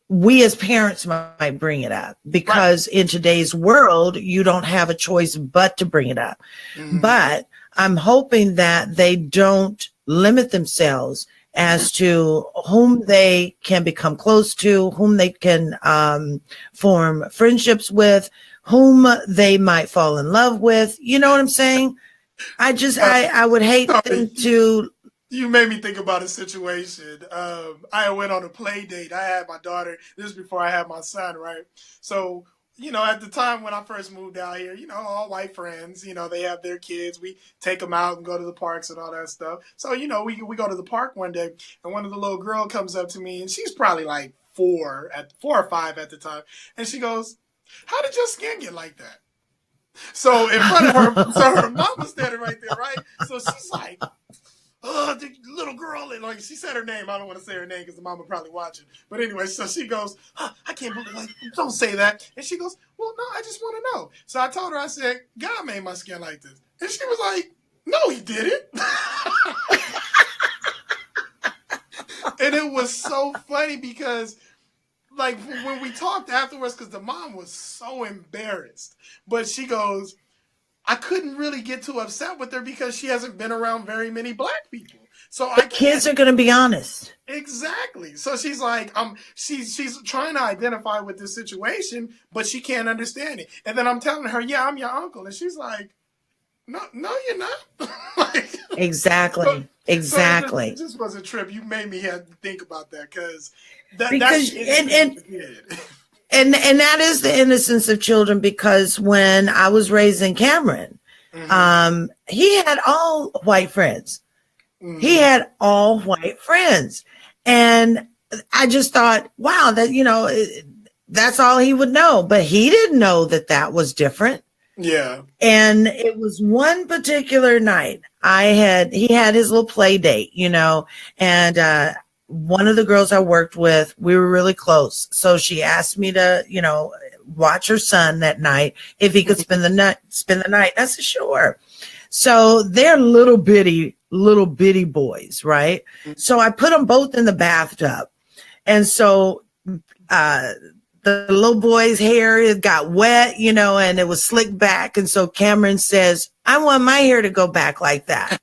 Speaker 1: we as parents might bring it up,
Speaker 2: Right.
Speaker 1: because in today's world, you don't have a choice but to bring it up.
Speaker 2: Mm-hmm.
Speaker 1: But I'm hoping that they don't limit themselves as to whom they can become close to, whom they can form friendships with, whom they might fall in love with. You know what I'm saying? I would hate
Speaker 2: Sorry,
Speaker 1: them to.
Speaker 2: you made me think about a situation. I went on a play date. I had my daughter. This is before I had my son, right? So, at the time when I first moved out here, all white friends, they have their kids. We take them out and go to the parks and all that stuff. So, we go to the park one day, and one of the little girl comes up to me, and she's probably like 4 or 5 at the time. And she goes, "How did your skin get like that?" So in front of her, so her mom was standing right there, right? So she's like, "Oh, the little girl," and like she said her name. I don't want to say her name because the mama probably watching. But anyway, so she goes, "I can't believe, like, don't say that." And she goes, "Well, no, I just want to know." So I told her, I said, "God made my skin like this," and she was like, "No, he didn't." And it was so funny because, like, when we talked afterwards, because the mom was so embarrassed, but she goes, I couldn't really get too upset with her because she hasn't been around very many black people. So I can't.
Speaker 1: Kids are going to be honest.
Speaker 2: Exactly. So she's like, she's trying to identify with this situation, but she can't understand it. And then I'm telling her, "Yeah, I'm your uncle," and she's like, "No, you're not." Like,
Speaker 1: Exactly. Exactly.
Speaker 2: So it just was a trip. You made me have to think about that because
Speaker 1: and that is the innocence of children, because when I was raising Cameron, he had all white friends. He had all white friends. And I just thought, wow, that, that's all he would know. But he didn't know that that was different.
Speaker 2: Yeah.
Speaker 1: And it was one particular night he had his little play date, and one of the girls I worked with, we were really close. So she asked me to, watch her son that night if he could spend the night. I said, sure. So they're little bitty boys, right? So I put them both in the bathtub. And so the little boy's hair got wet, and it was slicked back. And so Cameron says, "I want my hair to go back like that."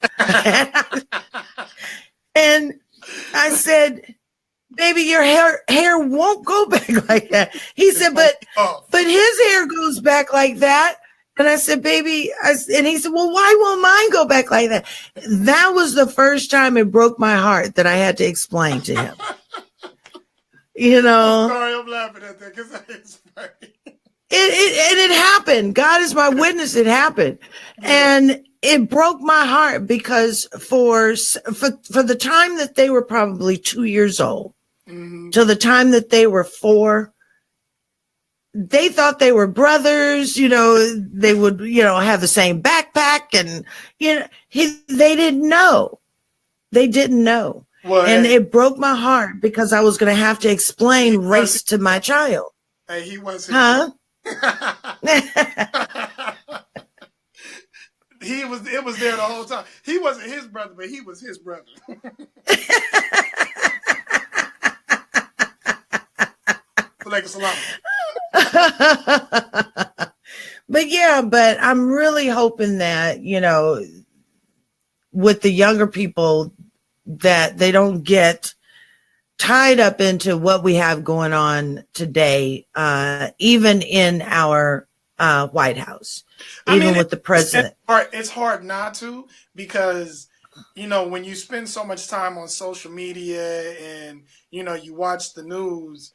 Speaker 1: And I said, "Baby, your hair won't go back like that." He said, but his hair goes back like that. And I said, "Baby," and he said, "Well, why won't mine go back like that?" That was the first time it broke my heart that I had to explain to him. I'm
Speaker 2: sorry, I'm laughing at that because it's funny.
Speaker 1: It happened. God is my witness. It happened. Yeah. And it broke my heart because for the time that they were probably 2 years old to the time that they were 4, they thought they were brothers. They would, have the same backpack, and, they didn't know. They didn't know. Well, and it broke my heart because I was going to have to explain race to my child.
Speaker 2: Hey, he wasn't.
Speaker 1: Huh?
Speaker 2: It was there the whole time. He wasn't his brother, but he was his brother. Like a salami.
Speaker 1: But I'm really hoping that, with the younger people, that they don't get tied up into what we have going on today, even in our White House, with the president.
Speaker 2: It's hard not to, because, when you spend so much time on social media and, you watch the news,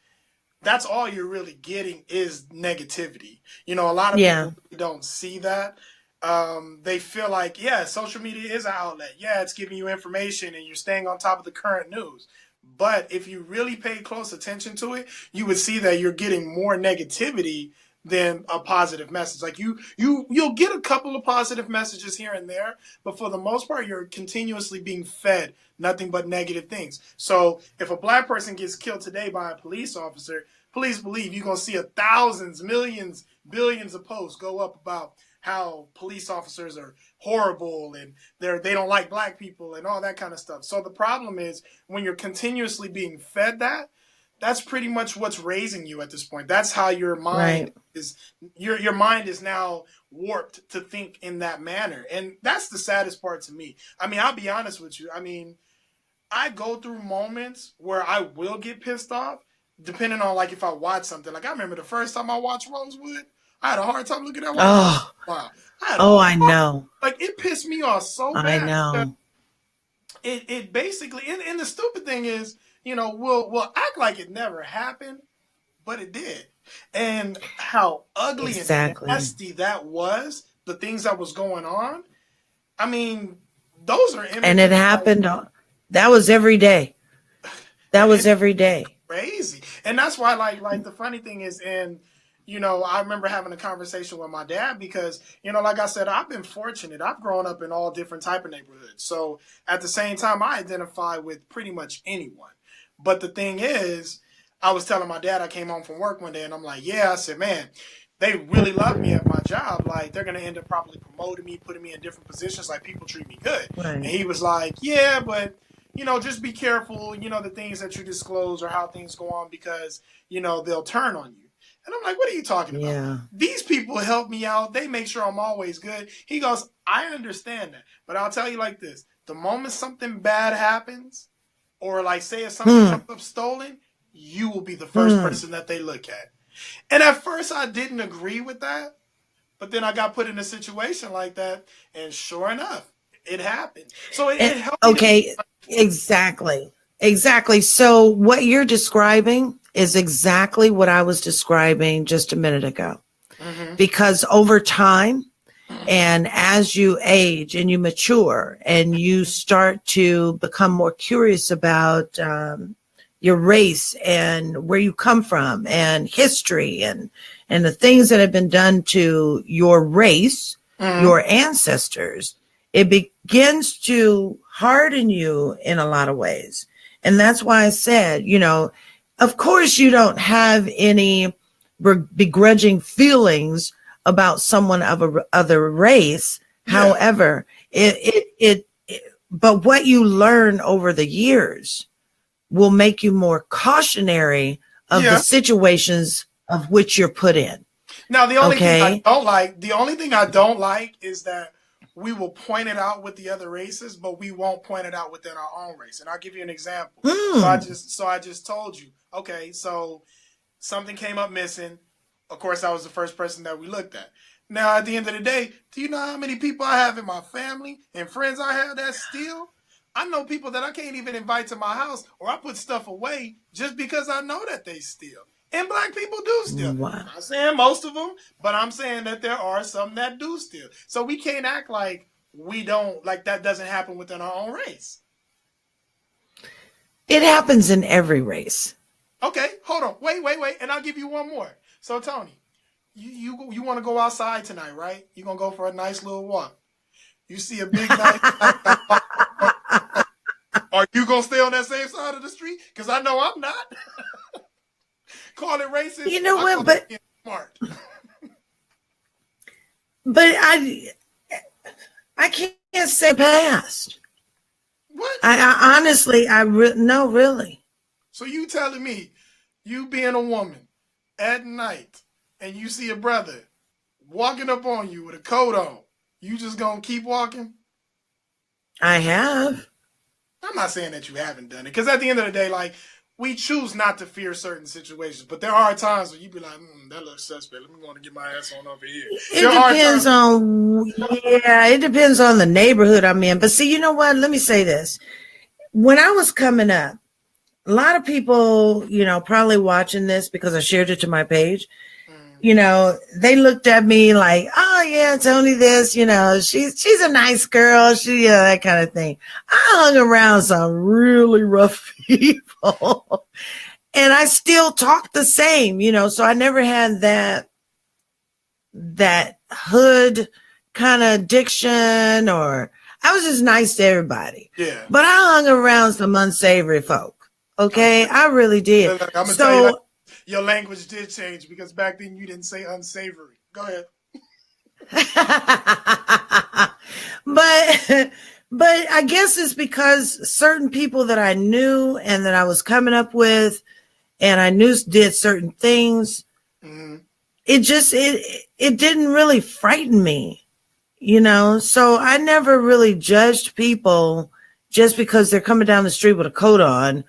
Speaker 2: that's all you're really getting is negativity. A lot of people don't see that. They feel like, social media is an outlet. Yeah, it's giving you information and you're staying on top of the current news. But if you really pay close attention to it, you would see that you're getting more negativity than a positive message. Like you'll get a couple of positive messages here and there, but for the most part, you're continuously being fed nothing but negative things. So if a black person gets killed today by a police officer, please believe you're going to see thousands, millions, billions of posts go up about how police officers are horrible and they don't like black people and all that kind of stuff. So the problem is when you're continuously being fed that, that's pretty much what's raising you at this point. That's how your mind is. Your mind is now warped to think in that manner. And that's the saddest part to me. I mean, I'll be honest with you. I mean, I go through moments where I will get pissed off depending on, like, if I watch something. Like, I remember the first time I watched Rosewood, I had a hard time looking at one.
Speaker 1: Oh, wow. I know.
Speaker 2: Like, it pissed me off so bad.
Speaker 1: I know.
Speaker 2: It basically, and the stupid thing is, we'll act like it never happened, but it did. And how ugly and nasty that was, the things that was going on. I mean, those are images.
Speaker 1: And it happened. That was every day. That was every day.
Speaker 2: Crazy. And that's why, like the funny thing is, and I remember having a conversation with my dad because, like I said, I've been fortunate. I've grown up in all different type of neighborhoods. So at the same time, I identify with pretty much anyone. But the thing is, I was telling my dad, I came home from work one day and I'm like, yeah, I said, man, they really love me at my job. Like, they're going to end up probably promoting me, putting me in different positions. Like, people treat me good.
Speaker 1: Right.
Speaker 2: And he was like, yeah, but, just be careful, the things that you disclose or how things go on because, they'll turn on you. And I'm like, what are you talking about?
Speaker 1: Yeah.
Speaker 2: These people help me out. They make sure I'm always good. He goes, I understand that. But I'll tell you like this. The moment something bad happens, or like say if something comes up stolen, you will be the first person that they look at. And at first I didn't agree with that. But then I got put in a situation like that. And sure enough, it happened. So it helped me.
Speaker 1: Okay, exactly. Exactly. So what you're describing is exactly what I was describing just a minute ago.
Speaker 2: Mm-hmm.
Speaker 1: Because over time and as you age and you mature and you start to become more curious about your race and where you come from and history and the things that have been done to your race, your ancestors, it begins to harden you in a lot of ways. And that's why I said, of course you don't have any begrudging feelings about someone of a other race. Yeah. However, but what you learn over the years will make you more cautionary of the situations of which you're put in.
Speaker 2: Now, the only thing I don't like is that we will point it out with the other races, but we won't point it out within our own race. And I'll give you an example. So I just told you, okay, so something came up missing. Of course, I was the first person that we looked at. Now, at the end of the day, do you know how many people I have in my family and friends I have that steal? I know people that I can't even invite to my house, or I put stuff away just because I know that they steal. And black people do steal. Wow. I'm not saying most of them, but I'm saying that there are some that do steal. So we can't act like we don't, like that doesn't happen within our own race.
Speaker 1: It happens in every race.
Speaker 2: Okay, hold on. Wait. And I'll give you one more. So, Toni, you want to go outside tonight, right? You're going to go for a nice little walk. You see a big nice... Are you going to stay on that same side of the street? Because I know I'm not. Call it racist.
Speaker 1: You know what? But
Speaker 2: smart.
Speaker 1: But I can't say past.
Speaker 2: What?
Speaker 1: I honestly, no, really.
Speaker 2: So you telling me, you being a woman at night, and you see a brother walking up on you with a coat on, you just gonna keep walking?
Speaker 1: I have.
Speaker 2: I'm not saying that you haven't done it, because at the end of the day, like, we choose not to fear certain situations, but there are times where you be like, that looks suspect. Let me want to get my ass on over here.
Speaker 1: It depends on the neighborhood I'm in. But see, you know what? Let me say this. When I was coming up, a lot of people, probably watching this because I shared it to my page, they looked at me like, oh yeah, it's only this, she's a nice girl. That kind of thing. I hung around some really rough people and I still talk the same, so I never had that hood kind of diction, or I was just nice to everybody.
Speaker 2: Yeah.
Speaker 1: But I hung around some unsavory folk. Okay. I really did.
Speaker 2: I'm going to tell you, your language did change because back then you didn't say unsavory. Go ahead.
Speaker 1: But I guess it's because certain people that I knew and that I was coming up with and I knew did certain things. Mm-hmm. It didn't really frighten me, so I never really judged people just because they're coming down the street with a coat on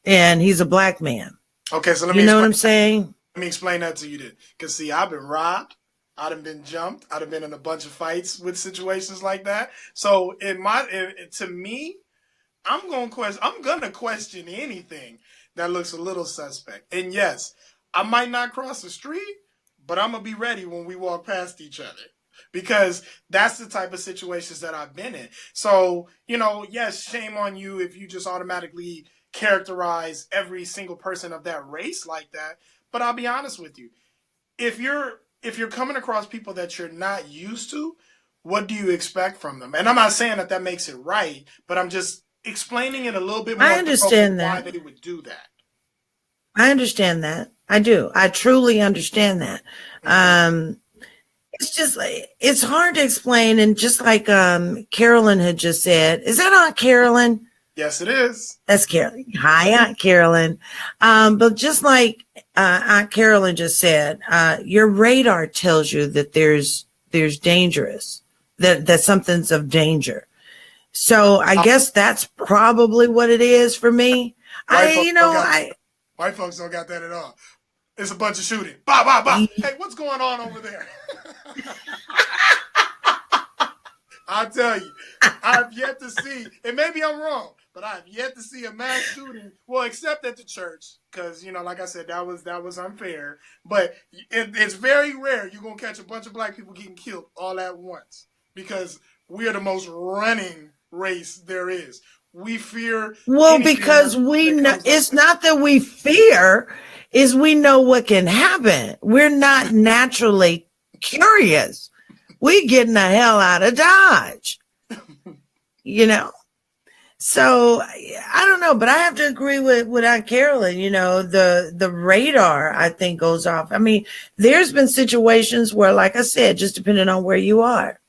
Speaker 1: and he's a black man.
Speaker 2: Okay, so let
Speaker 1: me, what I'm saying?
Speaker 2: Let me explain that to you then. Because see, I've been robbed, I've been jumped, I've been in a bunch of fights with situations like that. So to me, I'm gonna question anything that looks a little suspect. And yes, I might not cross the street, but I'm gonna be ready when we walk past each other. Because that's the type of situations that I've been in. So, yes, shame on you if you just automatically characterize every single person of that race like that. But I'll be honest with you. If you're coming across people that you're not used to, what do you expect from them? And I'm not saying that makes it right, but I'm just explaining it a little bit more.
Speaker 1: I understand
Speaker 2: why
Speaker 1: that.
Speaker 2: they would do that.
Speaker 1: I understand that. I do. I truly understand that. It's just like, it's hard to explain. And just like Carolyn had just said, is that Aunt Carolyn?
Speaker 2: Yes, it is.
Speaker 1: That's Carolyn. Hi, Aunt Carolyn. But just like Aunt Carolyn just said, your radar tells you that there's dangerous, that something's of danger. So I guess that's probably what it is for me.
Speaker 2: White folks don't got that at all. It's a bunch of shooting. Bah, bah, bah. Hey, what's going on over there? I'll tell you, I've yet to see, and maybe I'm wrong, but I've yet to see a mass shooting. Well, except at the church, because, like I said, that was unfair. But it's very rare you're going to catch a bunch of black people getting killed all at once, because we are the most running race there is. We fear.
Speaker 1: Well, because we know, it's not that we fear, is we know what can happen. We're not naturally curious. We getting the hell out of Dodge, So I don't know, but I have to agree with Aunt Carolyn. The radar, I think, goes off. I mean, there's been situations where, like I said, just depending on where you are,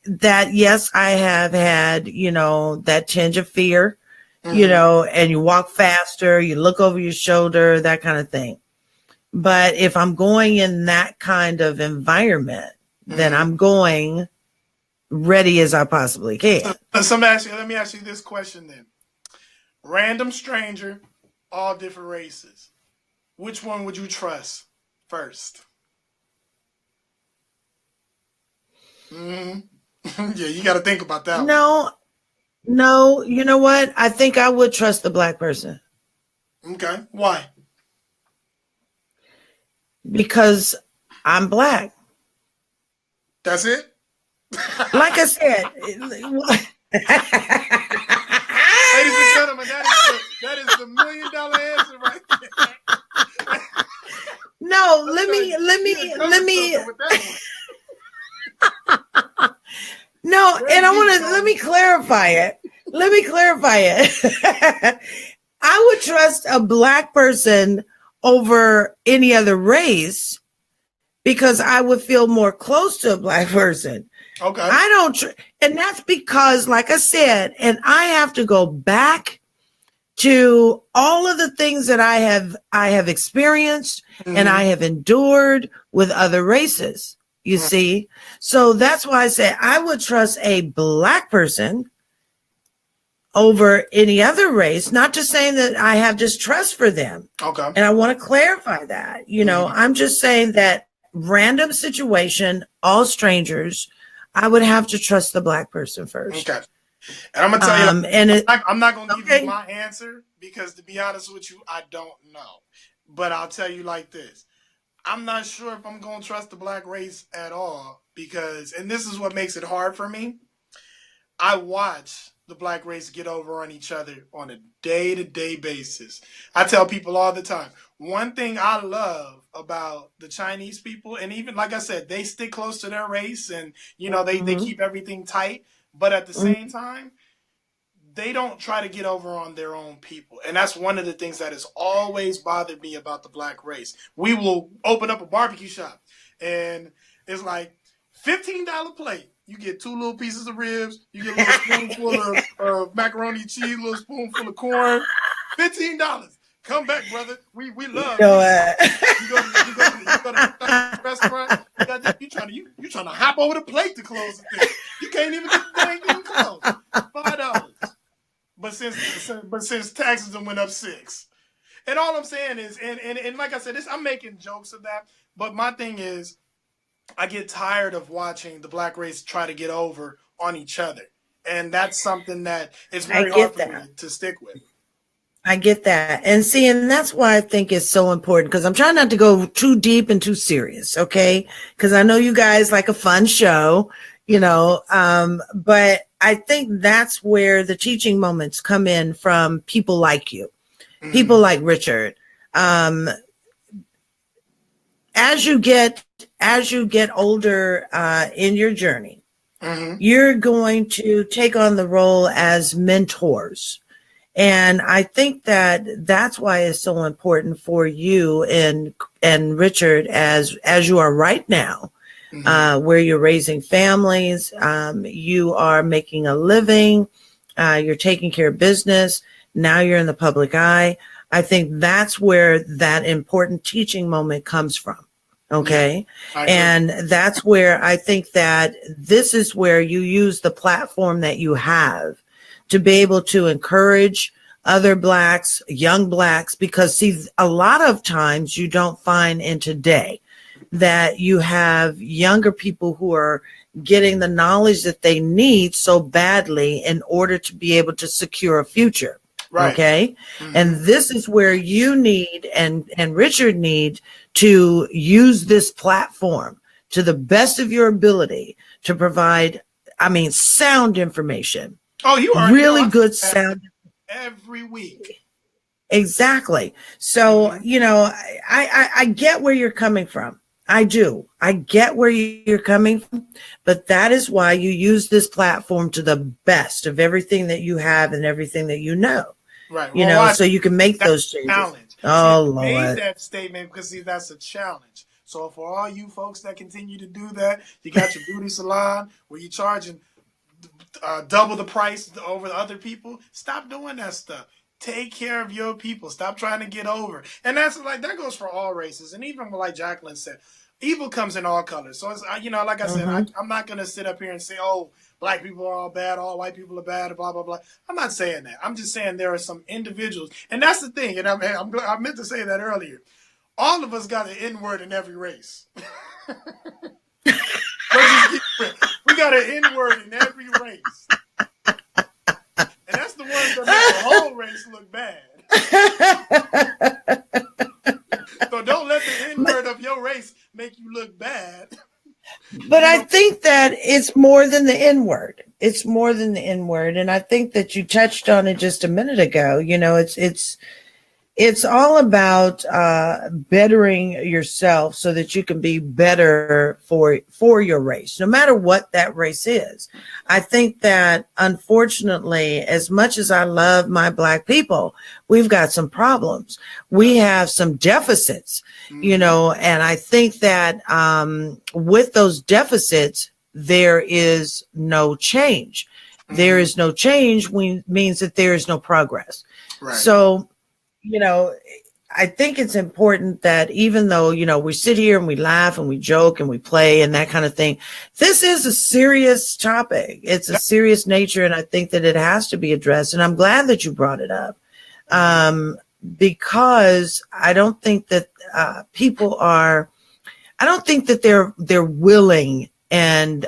Speaker 1: that, yes, I have had, that tinge of fear, and you walk faster, you look over your shoulder, that kind of thing. But if I'm going in that kind of environment, then I'm going ready as I possibly can.
Speaker 2: So let me ask you this question then. Random stranger, all different races. Which one would you trust first? Yeah, you got to think about that.
Speaker 1: No, you know what? I think I would trust the black person.
Speaker 2: Okay, why?
Speaker 1: Because I'm black.
Speaker 2: That's it?
Speaker 1: Like I said.
Speaker 2: Ladies and gentlemen, that is the $1 million answer right there.
Speaker 1: No, let me No, and let me clarify it. I would trust a black person over any other race because I would feel more close to a black person.
Speaker 2: Okay.
Speaker 1: I don't, and that's because, like I said, and I have to go back to all of the things that I have experienced and I have endured with other races. You see? So that's why I say I would trust a black person over any other race, not just saying that I have distrust for them.
Speaker 2: Okay.
Speaker 1: And I want to clarify that. I'm just saying that random situation, all strangers, I would have to trust the black person first.
Speaker 2: Okay. And I'm going to tell you, I'm not going to give you my answer because, to be honest with you, I don't know. But I'll tell you like this. I'm not sure if I'm going to trust the black race at all because, and this is what makes it hard for me, I watch the black race get over on each other on a day-to-day basis. I tell people all the time, one thing I love about the Chinese people, and even, like I said, they stick close to their race and, they keep everything tight, but at the same time, they don't try to get over on their own people. And that's one of the things that has always bothered me about the black race. We will open up a barbecue shop and it's like $15 plate. You get 2 little pieces of ribs. You get a little spoonful of macaroni and cheese, a little spoonful of corn. $15. Come back, brother. We love you. You go to the restaurant. You trying to hop over the plate to close the thing. You can't even get the dang thing closed. $5. But since taxes went up $6. And all I'm saying is, and like I said, I'm making jokes of that. But my thing is, I get tired of watching the black race try to get over on each other. And that's something that is very hard for me to stick with.
Speaker 1: I get that. And see, and that's why I think it's so important because I'm trying not to go too deep and too serious. Okay. Because I know you guys like a fun show, but I think that's where the teaching moments come in from people like you, people
Speaker 2: Mm-hmm.
Speaker 1: like Richard. Um, as you get older in your journey,
Speaker 2: Mm-hmm.
Speaker 1: you're going to take on the role as mentors. And I think that that's why it's so important for you and Richard as you are right now,
Speaker 2: Mm-hmm.
Speaker 1: where you're raising families, you are making a living, you're taking care of business. Now you're in the public eye. I think that's where that important teaching moment comes from.
Speaker 2: Yeah,
Speaker 1: Okay.
Speaker 2: I agree.
Speaker 1: And that's where I think that this is where you use the platform that you have to be able to encourage other blacks, young blacks, because see, a lot of times you don't find in today that you have younger people who are getting the knowledge that they need so badly in order to be able to secure a future.
Speaker 2: Right.
Speaker 1: Okay. And
Speaker 2: Mm-hmm.
Speaker 1: this is where you need and Richard need to use this platform to the best of your ability to provide, I mean, sound information,
Speaker 2: Oh, you already know
Speaker 1: really
Speaker 2: I say
Speaker 1: good
Speaker 2: that
Speaker 1: sound.
Speaker 2: every week.
Speaker 1: Exactly. So,
Speaker 2: Mm-hmm.
Speaker 1: I get where you're coming from. I do. I get where you're coming from, but that is why you use this platform to the best of everything that you have and everything that you know,
Speaker 2: Right. Well, watch.
Speaker 1: so you can make
Speaker 2: That's
Speaker 1: those
Speaker 2: a
Speaker 1: changes.
Speaker 2: challenge. See, I
Speaker 1: Oh,
Speaker 2: made
Speaker 1: Lord.
Speaker 2: that statement because see, that's a challenge. So for all you folks that continue to do that, you got your beauty salon where you're charging double the price over the other people. Stop doing that stuff. Take care of your people. Stop trying to get over. And that's like that goes for all races. And even like Jacqueline said, evil comes in all colors. So it's like I said,
Speaker 1: Mm-hmm.
Speaker 2: I'm not gonna sit up here and say, oh, black people are all bad, all white people are bad, blah blah blah. I'm not saying that. I'm just saying there are some individuals, and that's the thing. And I meant to say that earlier. All of us got an N word in every race. Let's just get real. We got an N word in every race. And that's the ones that make the whole race look bad. So don't let the N word of your race make you look bad.
Speaker 1: But
Speaker 2: You
Speaker 1: I
Speaker 2: know,
Speaker 1: think that it's more than the N word. It's more than the N word. And I think that you touched on it just a minute ago. It's all about bettering yourself so that you can be better for your race, no matter what that race is. I think that unfortunately, as much as I love my black people, we've got some problems. We have some deficits,
Speaker 2: mm-hmm.
Speaker 1: and I think that with those deficits, there is no change. There
Speaker 2: Mm-hmm.
Speaker 1: is no change means that there is no progress.
Speaker 2: Right.
Speaker 1: So, you know, I think it's important that even though, we sit here and we laugh and we joke and we play and that kind of thing, this is a serious topic. It's a serious nature. And I think that it has to be addressed. And I'm glad that you brought it up. Because I don't think that I don't think that they're willing and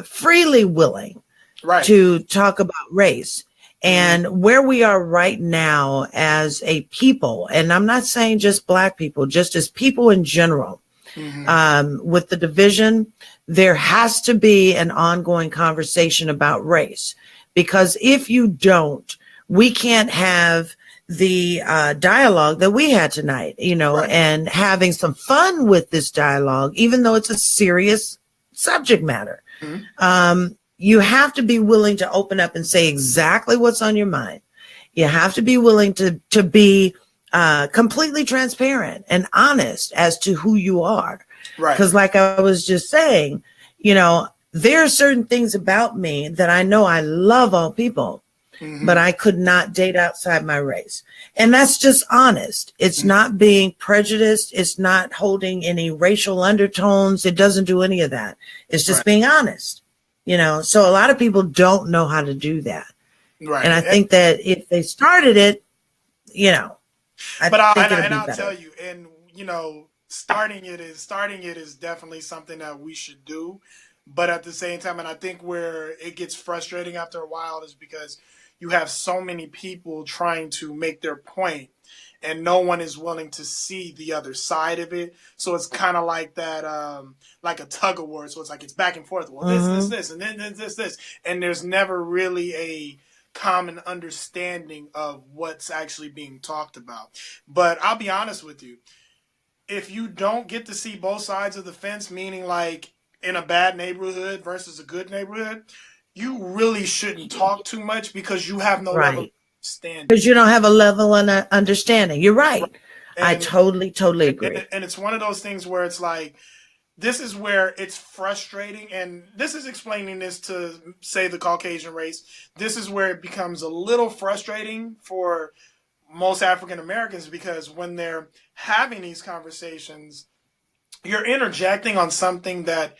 Speaker 1: freely willing
Speaker 2: Right.
Speaker 1: to talk about race
Speaker 2: Mm-hmm.
Speaker 1: and where we are right now as a people. And I'm not saying just black people, just as people in general.
Speaker 2: Mm-hmm.
Speaker 1: With the division, there has to be an ongoing conversation about race, because if you don't, we can't have the dialogue that we had tonight,
Speaker 2: Right.
Speaker 1: and having some fun with this dialogue, even though it's a serious subject matter.
Speaker 2: Mm-hmm.
Speaker 1: You have to be willing to open up and say exactly what's on your mind. You have to be willing to be completely transparent and honest as to who you are.
Speaker 2: Right.
Speaker 1: Because like I was just saying, there are certain things about me that I know I love all people,
Speaker 2: Mm-hmm.
Speaker 1: but I could not date outside my race. And that's just honest. It's
Speaker 2: Mm-hmm.
Speaker 1: not being prejudiced. It's not holding any racial undertones. It doesn't do any of that. It's just
Speaker 2: Right.
Speaker 1: being honest. So a lot of people don't know how to do that.
Speaker 2: Right.
Speaker 1: And I think that if they started it, I
Speaker 2: But
Speaker 1: think it'll be
Speaker 2: I'll
Speaker 1: better.
Speaker 2: tell you, and starting it is definitely something that we should do. But at the same time, and I think where it gets frustrating after a while is because you have so many people trying to make their point, and no one is willing to see the other side of it. So it's kind of like that, like a tug of war. So it's like it's back and forth. Well, this, and then this, and there's never really a common understanding of what's actually being talked about. But I'll be honest with you, if you don't get to see both sides of the fence, meaning like in a bad neighborhood versus a good neighborhood, you really shouldn't talk too much because you have no level of understanding.
Speaker 1: Because you don't have a level of understanding. You're right.
Speaker 2: And,
Speaker 1: I totally agree.
Speaker 2: And it's one of those things where it's like, this is where it's frustrating, and this is explaining this to, say, the Caucasian race. This is where it becomes a little frustrating for most African Americans, because when they're having these conversations, you're interjecting on something that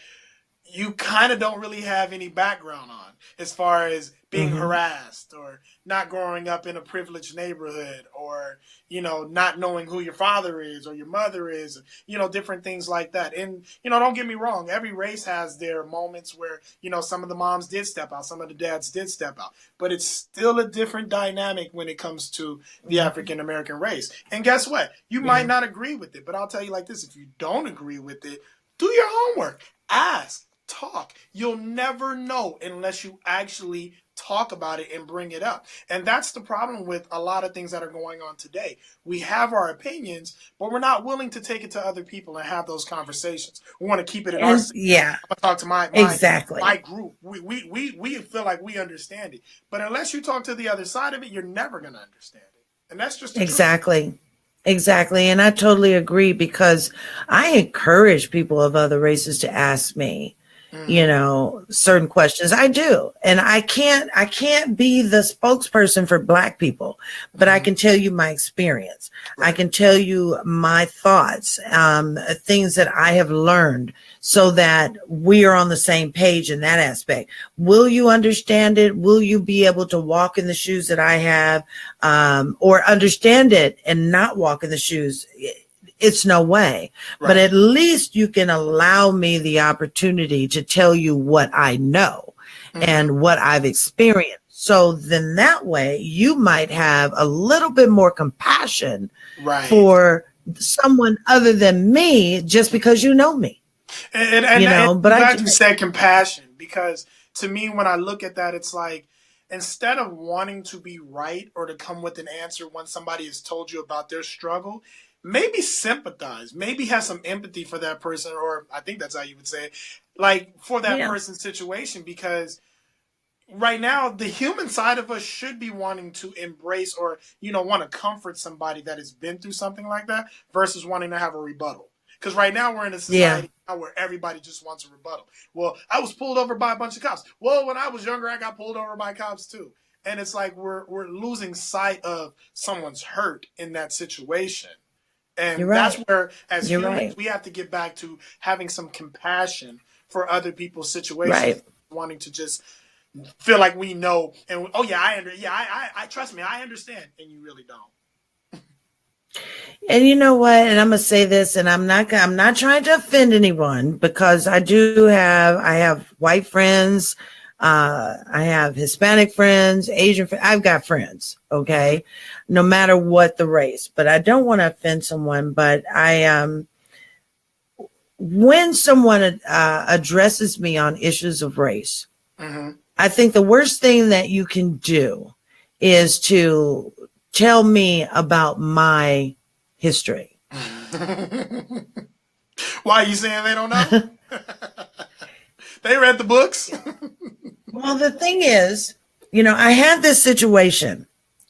Speaker 2: you kind of don't really have any background on, as far as being harassed or not growing up in a privileged neighborhood, or, you know, not knowing who your father is or your mother is, you know, different things like that. And, you know, don't get me wrong, every race has their moments where, you know, some of the moms did step out, some of the dads did step out, but it's still a different dynamic when it comes to the African American race. And guess what? You might not agree with it, but I'll tell you like this: if you don't agree with it, do your homework, ask, talk. You'll never know unless you actually talk about it and bring it up. And that's the problem with a lot of things that are going on today. We have our opinions, but we're not willing to take it to other people and have those conversations. We want to keep it in our
Speaker 1: yeah.
Speaker 2: I talk to my group. We feel like we understand it. But unless you talk to the other side of it, you're never going to understand it. And that's just
Speaker 1: Exactly. And I totally agree, because I encourage people of other races to ask me, you know, certain questions. I do. And I can't be the spokesperson for Black people, but I can tell you my experience. I can tell you my thoughts, things that I have learned, so that we are on the same page in that aspect. Will you understand it? Will you be able to walk in the shoes that I have, or understand it and not walk in the shoes? It's no way. But at least you can allow me the opportunity to tell you what I know and what I've experienced. So then that way you might have a little bit more compassion for someone other than me, just because you know me.
Speaker 2: And you know, but I'm glad you said compassion, because to me, when I look at that, it's like, instead of wanting to be right or to come with an answer when somebody has told you about their struggle, maybe sympathize, maybe have some empathy for that person, or I think that's how you would say it, like for that person's situation, because right now the human side of us should be wanting to embrace, or, you know, want to comfort somebody that has been through something like that, versus wanting to have a rebuttal. Because right now we're in a society where everybody just wants a rebuttal. Well, I was pulled over by a bunch of cops. Well, when I was younger, I got pulled over by cops too. And it's like we're losing sight of someone's hurt in that situation. And that's where, as humans, we have to get back to having some compassion for other people's situations, wanting to just feel like we know, and I trust me, I understand, and you really don't.
Speaker 1: And you know what? And I'm gonna say this, and I'm not trying to offend anyone, because I have white friends, I have Hispanic friends, Asian friends. I've got friends, okay, no matter what the race. But I don't want to offend someone. But when someone addresses me on issues of race, I think the worst thing that you can do is to tell me about my history.
Speaker 2: Why are you saying they don't know? They read the books.
Speaker 1: Well, the thing is, you know, I had this situation,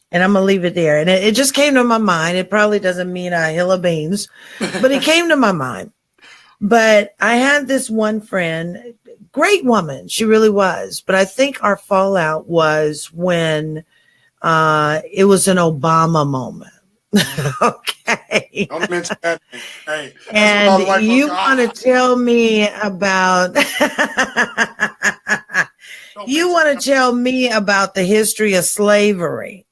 Speaker 1: and I'm going to leave it there. And it just came to my mind. It probably doesn't mean a hill of beans, but it came to my mind. But I had this one friend, great woman. She really was. But I think our fallout was when it was an Obama moment. Okay.
Speaker 2: Don't mention that. Hey,
Speaker 1: and you want to tell me about the history of slavery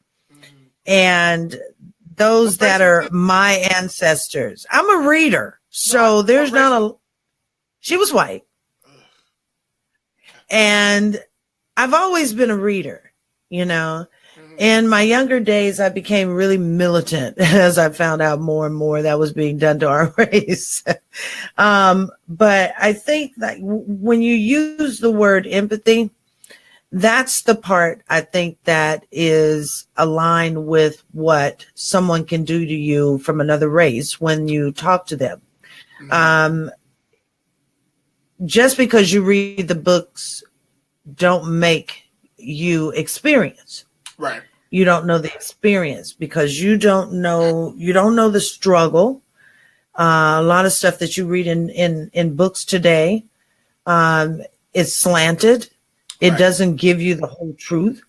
Speaker 1: and those that are my ancestors. I'm a reader, so there's not a. She was white, and I've always been a reader, you know. In my younger days, I became really militant as I found out more and more that was being done to our race. But I think that when you use the word empathy, that's the part I think that is aligned with what someone can do to you from another race when you talk to them. Just because you read the books don't make you experience.
Speaker 2: Right.
Speaker 1: You don't know the experience because you don't know the struggle. A lot of stuff that you read in books today is slanted. It doesn't give you the whole truth.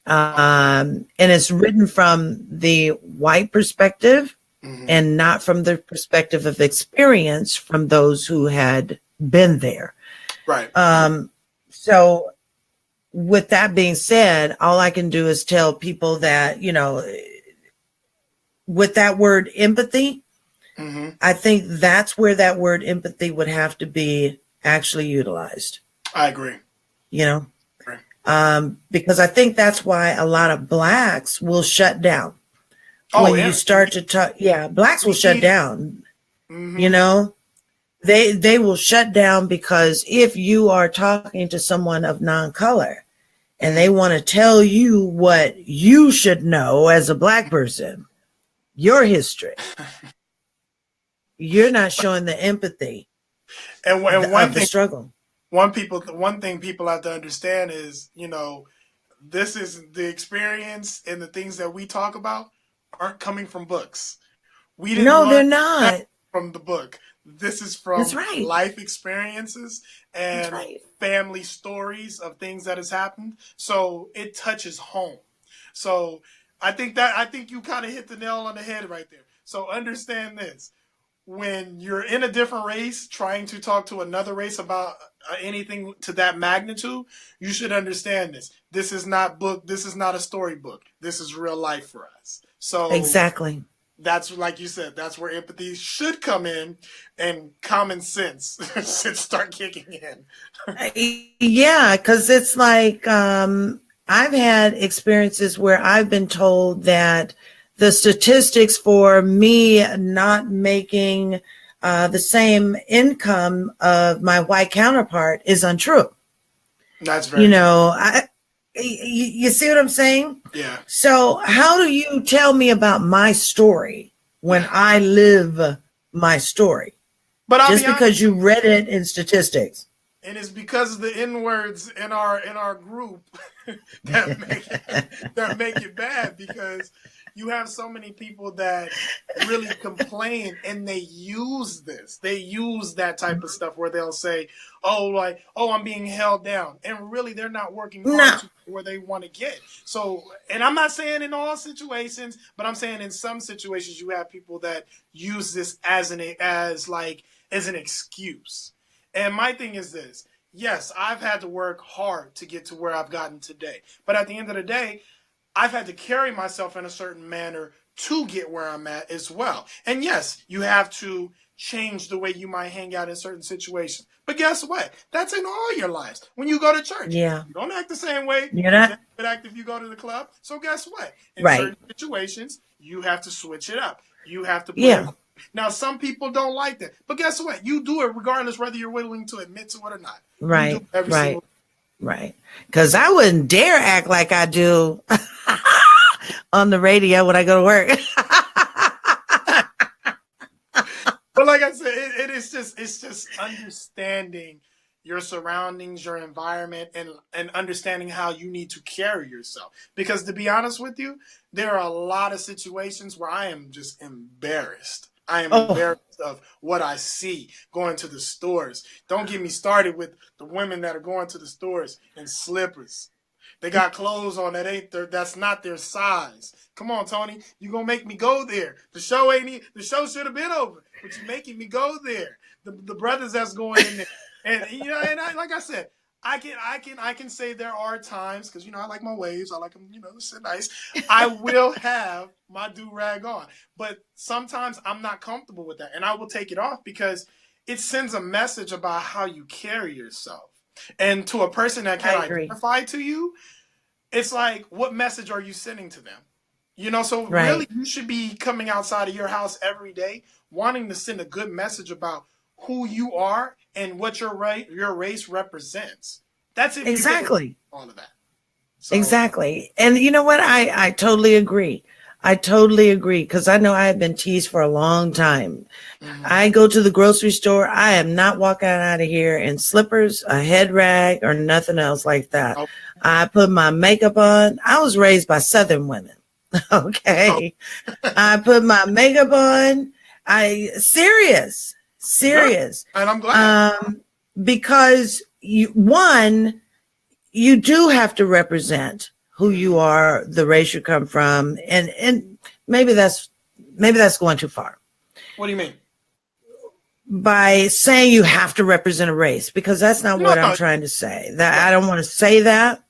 Speaker 1: And it's written from the white perspective and not from the perspective of experience from those who had been there.
Speaker 2: Right.
Speaker 1: So with that being said, all I can do is tell people that, with that word empathy, I think that's where that word empathy would have to be actually utilized.
Speaker 2: I agree.
Speaker 1: Because I think that's why a lot of blacks will shut down. You start to talk, blacks will shut down. They will shut down because if you are talking to someone of non-color and they want to tell you what you should know as a black person, your history, you're not showing the empathy
Speaker 2: and
Speaker 1: of the struggle.
Speaker 2: One thing people have to understand is, this is the experience, and the things that we talk about aren't coming from books. We didn't learn
Speaker 1: they're not
Speaker 2: from the book. This is from life experiences and family stories of things that has happened. So it touches home. So I think you kind of hit the nail on the head right there. So understand this. When you're in a different race trying to talk to another race about anything to that magnitude, you should understand this. This is not a storybook. This is real life for us. So
Speaker 1: exactly.
Speaker 2: That's, like you said, that's where empathy should come in and common sense should start kicking in.
Speaker 1: Yeah, because it's like I've had experiences where I've been told that the statistics for me not making the same income of my white counterpart is untrue.
Speaker 2: That's very
Speaker 1: you see what I'm saying?
Speaker 2: Yeah.
Speaker 1: So how do you tell me about my story when I live my story?
Speaker 2: But
Speaker 1: just because you read it in statistics.
Speaker 2: And it's because of the N-words in our group that make it bad, because you have so many people that really complain, and they use this. They use that type of stuff where they'll say, I'm being held down. And really, they're not working hard to where they want to get. So, and I'm not saying in all situations, but I'm saying in some situations you have people that use this as an excuse. And my thing is this. Yes, I've had to work hard to get to where I've gotten today. But at the end of the day, I've had to carry myself in a certain manner to get where I'm at as well. And yes, you have to change the way you might hang out in certain situations. But guess what? That's in all your lives. When you go to church, you don't act the same way.
Speaker 1: You're not.
Speaker 2: You act if you go to the club. So guess what? In certain situations, you have to switch it up. You have to play. Now, some people don't like that. But guess what? You do it regardless whether you're willing to admit to it or not.
Speaker 1: Right. Because I wouldn't dare act like I do on the radio when I go to work.
Speaker 2: But like I said, it's just understanding your surroundings, your environment, and understanding how you need to carry yourself. Because to be honest with you, there are a lot of situations where I am just embarrassed. I am embarrassed of what I see going to the stores. Don't get me started with the women that are going to the stores in slippers. They got clothes on that's not their size. Come on, Toni, you gonna make me go there? The show should have been over, but you're making me go there. The brothers that's going in there, and like I said, I can say there are times, because I like my waves, I like them, sit nice. I will have my do-rag on, but sometimes I'm not comfortable with that, and I will take it off because it sends a message about how you carry yourself, and to a person that can identify to you, it's like, what message are you sending to them? You know, so
Speaker 1: Right.
Speaker 2: really you should be coming outside of your house every day wanting to send a good message about who you are and what your race represents. That's if
Speaker 1: Exactly.
Speaker 2: you all of that. So,
Speaker 1: Exactly. And you know what? I totally agree. I totally agree because I know I have been teased for a long time. I go to the grocery store. I am not walking out of here in slippers, a head rag, or nothing else like that.
Speaker 2: oh,
Speaker 1: I put my makeup on. I was raised by Southern women. Okay. I put my makeup on. Serious.
Speaker 2: and I'm glad.
Speaker 1: Because you do have to represent who you are, the race you come from, and maybe that's going too far.
Speaker 2: What do you mean?
Speaker 1: By saying you have to represent a race, because that's not what I'm trying to say. That I don't want to say that.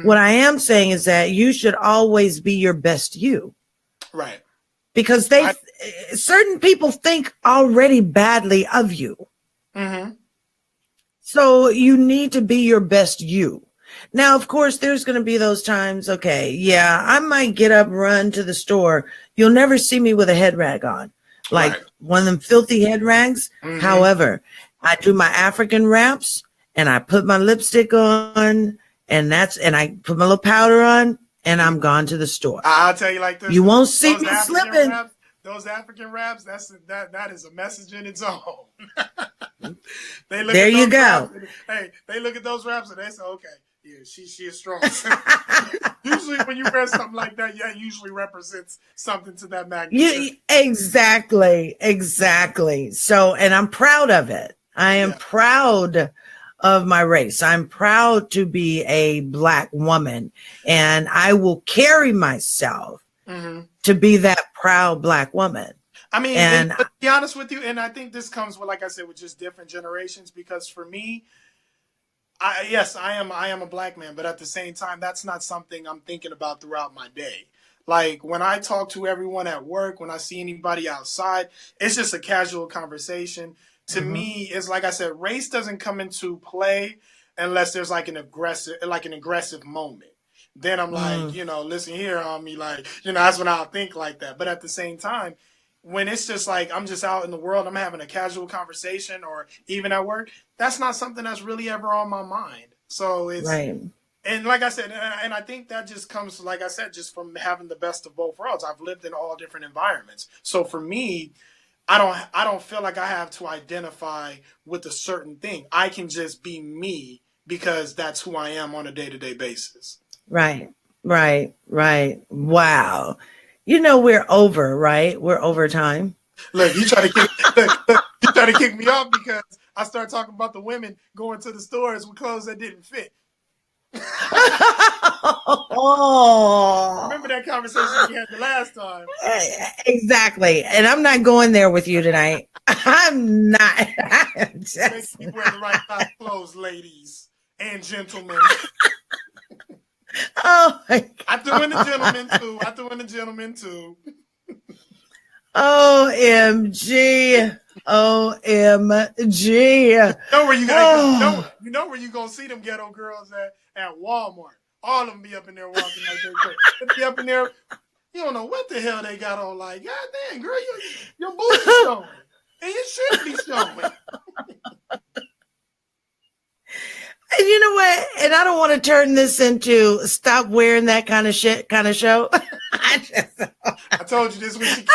Speaker 1: What I am saying is that you should always be your best you.
Speaker 2: Right.
Speaker 1: Because certain people think already badly of you. So you need to be your best you. Now, of course, there's going to be those times, okay, yeah, I might get up, run to the store. You'll never see me with a head rag on, like one of them filthy head rags. However, I do my African wraps and I put my lipstick on and I put my little powder on and I'm gone to the store.
Speaker 2: I'll tell you like this.
Speaker 1: You won't see me slipping.
Speaker 2: Those African raps, that is a message in its own.
Speaker 1: There you go.
Speaker 2: They look at those raps and they say, okay, yeah, she is strong. Usually when you wear something like that, yeah, it usually represents something to that magnitude.
Speaker 1: Exactly. So, and I'm proud of it. I am proud of my race. I'm proud to be a Black woman, and I will carry myself to be that proud Black woman.
Speaker 2: I mean, and to be honest with you, and I think this comes with, like I said, with just different generations, because for me, I am a Black man, but at the same time, that's not something I'm thinking about throughout my day. Like when I talk to everyone at work, when I see anybody outside, it's just a casual conversation. To me, it's like I said, race doesn't come into play unless there's like an aggressive moment. Then I'm like, listen here on me, like, that's when I'll think like that. But at the same time, when it's just like I'm just out in the world, I'm having a casual conversation, or even at work, that's not something that's really ever on my mind. So it's and like I said, and I think that just comes, like I said, just from having the best of both worlds. I've lived in all different environments. So for me, I don't feel like I have to identify with a certain thing. I can just be me because that's who I am on a day-to-day basis.
Speaker 1: Right. Wow. We're over, right? We're over time.
Speaker 2: Look, you try to kick me off because I started talking about the women going to the stores with clothes that didn't fit. Remember that conversation we had the last time?
Speaker 1: Exactly. And I'm not going there with you tonight. I'm not.
Speaker 2: Make you wear the right type of clothes, ladies and gentlemen.
Speaker 1: Oh my God.
Speaker 2: I threw in the gentlemen too.
Speaker 1: OMG.
Speaker 2: You know where you gonna see them ghetto girls at Walmart. All of them be up in there walking like they be up in there. You don't know what the hell they got on. Like, God damn, girl, your boobs are showing, and you should be showing.
Speaker 1: And you know what? And I don't want to turn this into stop wearing that kind of shit kind of show.
Speaker 2: I told you this week.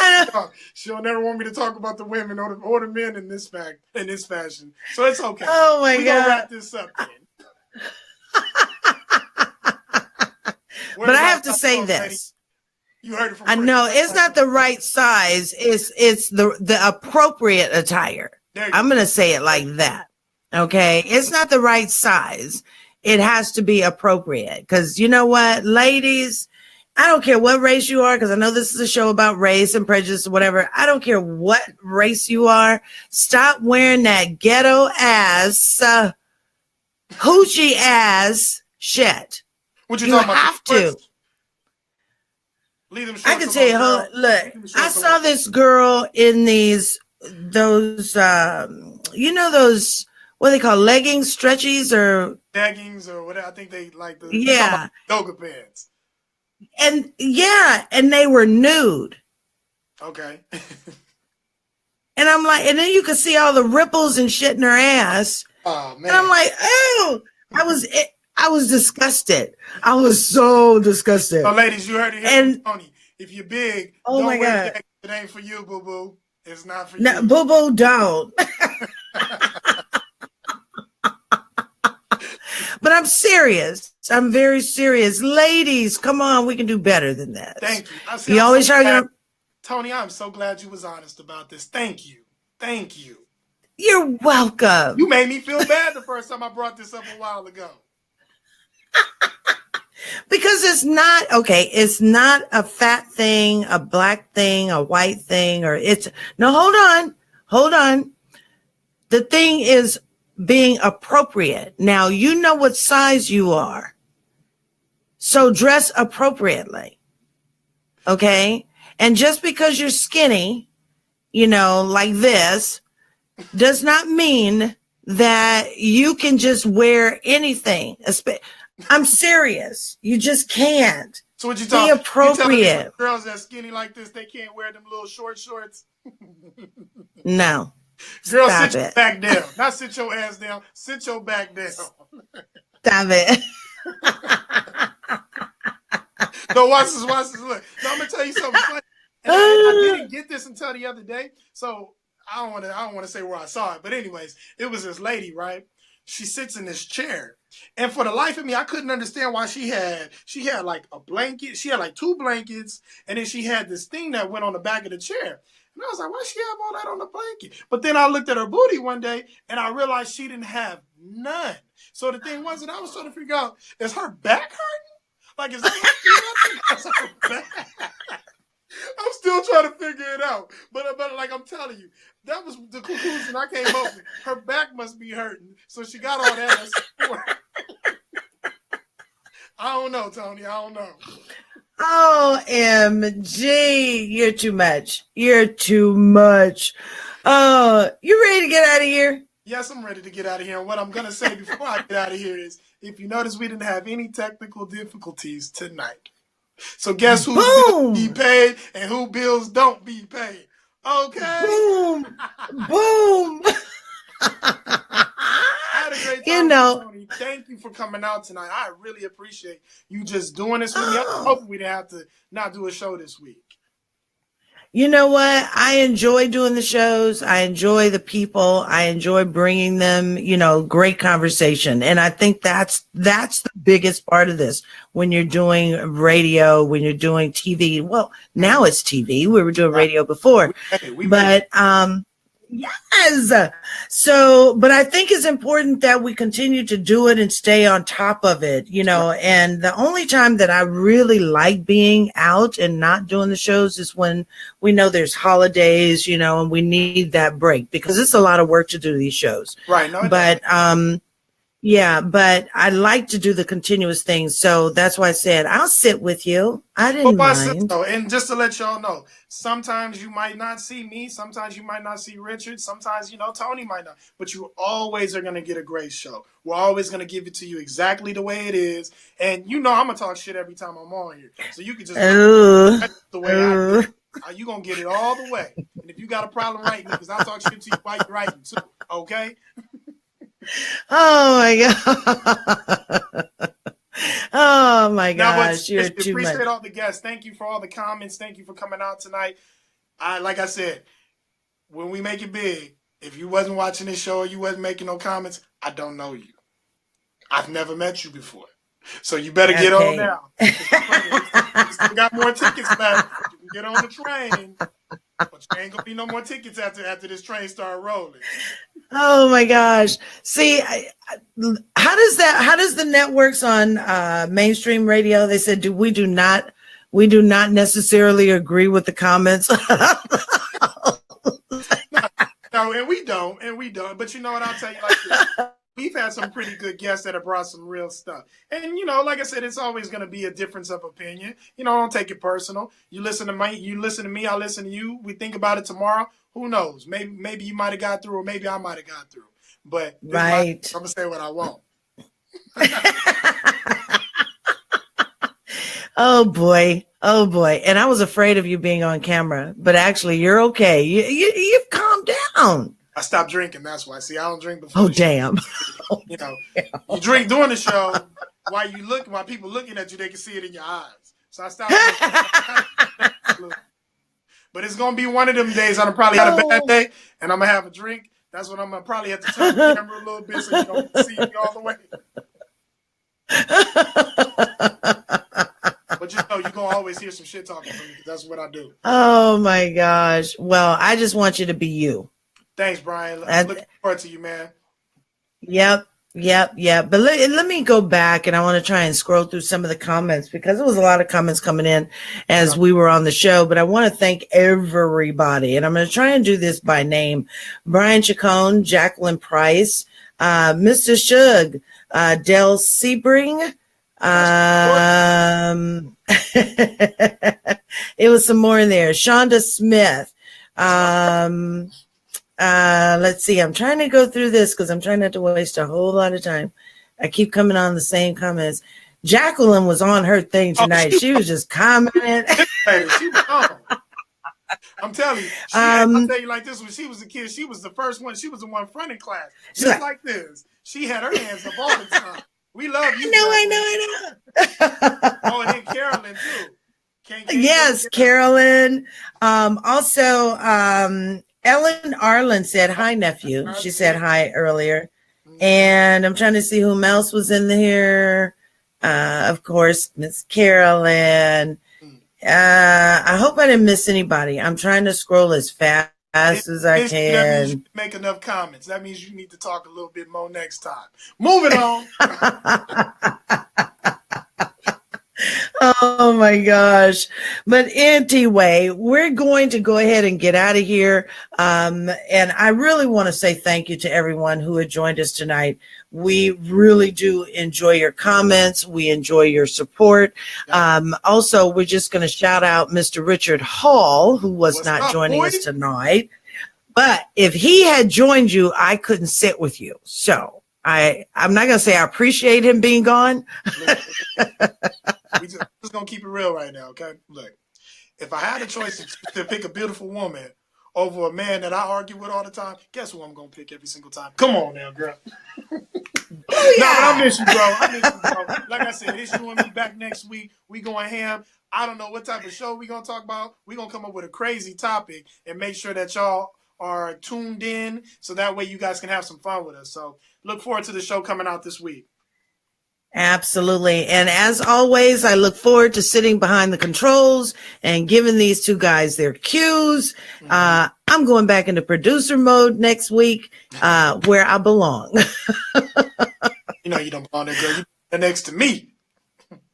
Speaker 2: She'll never want me to talk about the women or the men in this fashion. So it's okay.
Speaker 1: Oh my God.
Speaker 2: We're gonna wrap this up then.
Speaker 1: But I have to say this.
Speaker 2: You heard it from
Speaker 1: I know it's not the right size. It's the appropriate attire. I'm going to say it like that. Okay. It's not the right size. It has to be appropriate. Because you know what, ladies, I don't care what race you are, because I know this is a show about race and prejudice or whatever. I don't care what race you are. Stop wearing that ghetto ass, hoochie ass shit.
Speaker 2: What
Speaker 1: you have to. I can tell you, look, I saw this girl in those what they call leggings, stretchies, or
Speaker 2: leggings or whatever. I think they like the you talking
Speaker 1: yeah,
Speaker 2: about yoga pants.
Speaker 1: and they were nude.
Speaker 2: Okay.
Speaker 1: And I'm like, and then you could see all the ripples and shit in her ass.
Speaker 2: Oh man.
Speaker 1: And I'm like, oh, I was disgusted. I was so disgusted.
Speaker 2: So ladies, you heard it here from Toni. If you're big,
Speaker 1: oh
Speaker 2: don't
Speaker 1: my
Speaker 2: wear
Speaker 1: God.
Speaker 2: that. It ain't for you, boo boo. It's not for
Speaker 1: No,
Speaker 2: you.
Speaker 1: boo boo, don't. But I'm serious. I'm very serious. Ladies, come on, we can do better than that.
Speaker 2: Thank you.
Speaker 1: You always try to.
Speaker 2: Toni, I'm so glad you was honest about this. Thank you. Thank you.
Speaker 1: You're welcome.
Speaker 2: You made me feel bad the first time I brought this up a while ago.
Speaker 1: Because it's not, okay, it's not a fat thing, a black thing, a white thing, or it's, no, hold on. The thing is being appropriate. Now, you know what size you are. So dress appropriately. Okay? And just because you're skinny, you know, like this, does not mean that you can just wear anything. I'm serious. You just can't.
Speaker 2: So what you
Speaker 1: talking? Be appropriate.
Speaker 2: You girls that skinny like this, they can't wear them little short shorts.
Speaker 1: No.
Speaker 2: Girl, sit your back down. Not sit your ass down. Sit your back down.
Speaker 1: Stop it.
Speaker 2: No, watch this. Look. No, I'm gonna tell you something funny. And I didn't get this until the other day. So I don't want to say where I saw it, but anyways, it was this lady, right? She sits in this chair, and for the life of me, I couldn't understand why she had like a blanket. She had like 2 blankets, and then she had this thing that went on the back of the chair. And I was like, why she have all that on the blanket? But then I looked at her booty one day, and I realized she didn't have none. So the thing was that I was trying to figure out, is her back hurting? Like, is that her back? I'm still trying to figure it out. But like I'm telling you, that was the conclusion I came up with. Her back must be hurting. So she got all that as support. I don't know, Toni. I don't know.
Speaker 1: OMG. You're too much. You're too much. You ready to get out of here?
Speaker 2: Yes, I'm ready to get out of here. And what I'm going to say before I get out of here is, if you notice, we didn't have any technical difficulties tonight. So guess whose bills be paid and who bills don't be paid. Okay?
Speaker 1: Boom. Boom.
Speaker 2: I had a great time, Toni. Thank you for coming out tonight. I really appreciate you just doing this with me. I hope we didn't have to not do a show this week.
Speaker 1: You know what? I enjoy doing the shows. I enjoy the people. I enjoy bringing them, you know, great conversation. And I think that's the biggest part of this. When you're doing radio, when you're doing TV, well, now it's TV. We were doing radio before, but, yes. So, but I think it's important that we continue to do it and stay on top of it, you know, and the only time that I really like being out and not doing the shows is when we know there's holidays, you know, and we need that break because it's a lot of work to do these shows.
Speaker 2: Right. No,
Speaker 1: but, yeah, but I like to do the continuous things. So that's why I said, I'll sit with you. I didn't mind.
Speaker 2: And just to let y'all know, sometimes you might not see me. Sometimes you might not see Richard. Sometimes, you know, Toni might not. But you always are going to get a great show. We're always going to give it to you exactly the way it is. And, you know, I'm going to talk shit every time I'm on here. So you can just the way I do it. You're going to get it all the way. And if you got a problem writing it, because I talk shit to you while you're writing too. Okay?
Speaker 1: Oh my God. Oh my gosh. You're too much.
Speaker 2: Appreciate all the guests. Thank you for all the comments. Thank you for coming out tonight. Like I said, when we make it big, if you wasn't watching this show or you wasn't making no comments, I don't know you. I've never met you before. So you better get on now. You still got more tickets left. You can get on the train. But there ain't gonna be no more tickets after this train start rolling.
Speaker 1: Oh my gosh. See, how does the networks on mainstream radio, they said, we do not necessarily agree with the comments.
Speaker 2: No, and we don't. But you know what, I'll tell you like this. We've had some pretty good guests that have brought some real stuff. And, you know, like I said, it's always going to be a difference of opinion. You know, don't take it personal. You listen to me, I listen to you. We think about it tomorrow. Who knows? Maybe you might have got through, or maybe I might have got through. but
Speaker 1: right.
Speaker 2: I'm gonna say what I want.
Speaker 1: Oh boy. Oh boy. And I was afraid of you being on camera, but actually you're okay. You've calmed down.
Speaker 2: I stopped drinking. That's why. See, I don't drink before.
Speaker 1: Oh, damn.
Speaker 2: You know, you drink during the show while people looking at you, they can see it in your eyes. So I stopped drinking. But it's going to be one of them days I'm probably had a bad day and I'm going to have a drink. That's when I'm going to probably have to turn the camera a little bit so you don't see me all the way. But just know you're going to always hear some shit talking from me because that's what I do.
Speaker 1: Oh, my gosh. Well, I just want you to be you.
Speaker 2: Thanks, Brian. Looking forward to you, man.
Speaker 1: Yep. But let me go back, and I want to try and scroll through some of the comments because there was a lot of comments coming in as we were on the show. But I want to thank everybody, and I'm going to try and do this by name: Brian Chacon, Jacqueline Price, Mr. Shug, Del Sebring. It was some more in there. Shonda Smith. Let's see. I'm trying to go through this because I'm trying not to waste a whole lot of time. I keep coming on the same comments. Jacqueline was on her thing tonight. She was just commenting.
Speaker 2: She was on. I'm telling you. I'll tell you like this: when she was a kid, she was the first one. She was the one fronting class, just like this. She had her hands up all the time. We love you.
Speaker 1: I know.
Speaker 2: Oh, and then Carolyn too.
Speaker 1: Yes, Carolyn. Also, Ellen Arlen said, hi, nephew. She said hi earlier. And I'm trying to see whom else was in here. Of course, Miss Carolyn. I hope I didn't miss anybody. I'm trying to scroll as fast as I can.
Speaker 2: That means you make enough comments. That means you need to talk a little bit more next time. Moving on.
Speaker 1: Oh my gosh. But anyway, we're going to go ahead and get out of here. And I really want to say thank you to everyone who had joined us tonight. We really do enjoy your comments. We enjoy your support. Also, we're just going to shout out Mr. Richard Hall, who was not joining us tonight. But if he had joined you, I couldn't sit with you. So I'm not going to say I appreciate him being gone.
Speaker 2: We just gonna keep it real right now, okay? Look, if I had a choice to pick a beautiful woman over a man that I argue with all the time, guess who I'm gonna pick every single time? Come on now, girl. Oh, yeah. No, I miss you, bro. Like I said, it's you and me back next week. We going ham. I don't know what type of show we gonna talk about. We gonna come up with a crazy topic and make sure that y'all are tuned in so that way you guys can have some fun with us. So look forward to the show coming out this week.
Speaker 1: Absolutely. And as always, I look forward to sitting behind the controls and giving these two guys their cues. I'm going back into producer mode next week, where I belong.
Speaker 2: You know you don't belong there, girl. You're next to me.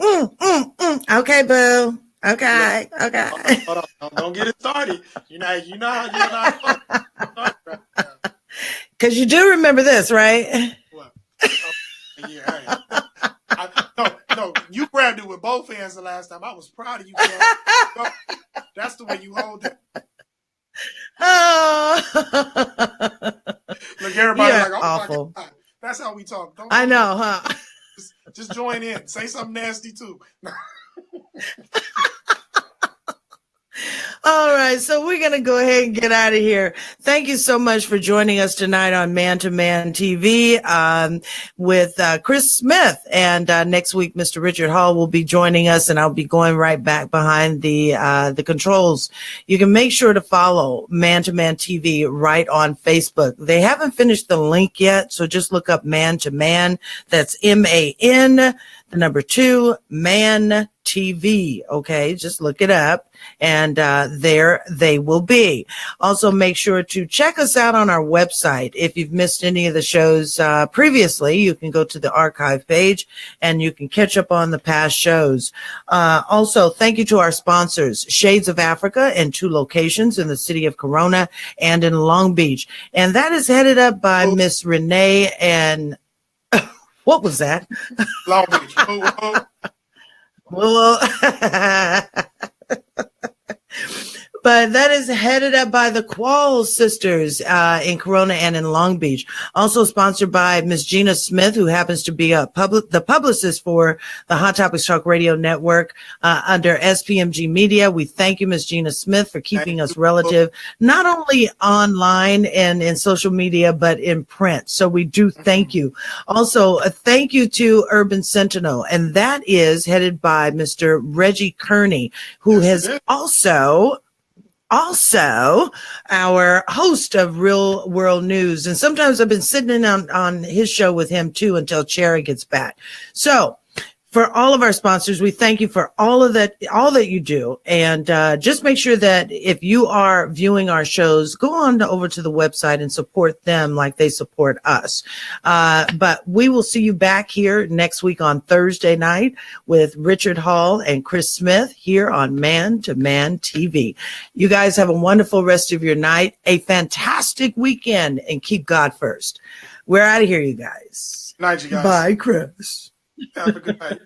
Speaker 1: Okay, boo. Okay.
Speaker 2: Hold on. Don't get it started. You know.
Speaker 1: Because you do remember this, right?
Speaker 2: What? Yeah. No, you grabbed it with both hands the last time. I was proud of you, girl. That's the way you hold it.
Speaker 1: Oh.
Speaker 2: Look, everybody like, oh
Speaker 1: awful.
Speaker 2: My God. That's how we talk.
Speaker 1: I know, huh?
Speaker 2: Just join in. Say something nasty too.
Speaker 1: All right, so we're going to go ahead and get out of here. Thank you so much for joining us tonight on Man to Man TV with Chris Smith. And next week, Mr. Richard Hall will be joining us, and I'll be going right back behind the controls. You can make sure to follow Man to Man TV right on Facebook. They haven't finished the link yet, so just look up Man to Man. That's MAN, the number 2, Man TV. Okay, just look it up, and there they will be. Also, make sure to check us out on our website. If you've missed any of the shows previously, you can go to the archive page and you can catch up on the past shows. Also, thank you to our sponsors, Shades of Africa, in 2 locations in the city of Corona and in Long Beach, and that is headed up by Miss Renee and what was that?
Speaker 2: Long Beach.
Speaker 1: Well, But that is headed up by the Quall sisters in Corona and in Long Beach. Also sponsored by Miss Gina Smith, who happens to be the publicist for the Hot Topics Talk Radio Network under SPMG Media. We thank you, Miss Gina Smith, for keeping us relative, not only online and in social media, but in print. So we do thank you. Also, a thank you to Urban Sentinel, and that is headed by Mr. Reggie Kearney, who has also our host of Real World News. And sometimes I've been sitting in on his show with him too until Cherry gets back. So for all of our sponsors, we thank you for all that you do. And just make sure that if you are viewing our shows, go on over to the website and support them like they support us. But we will see you back here next week on Thursday night with Richard Hall and Chris Smith here on Man to Man TV. You guys have a wonderful rest of your night, a fantastic weekend, and keep God first. We're out of here, you guys.
Speaker 2: Night, you guys.
Speaker 1: Bye, Chris.
Speaker 2: Have a good night.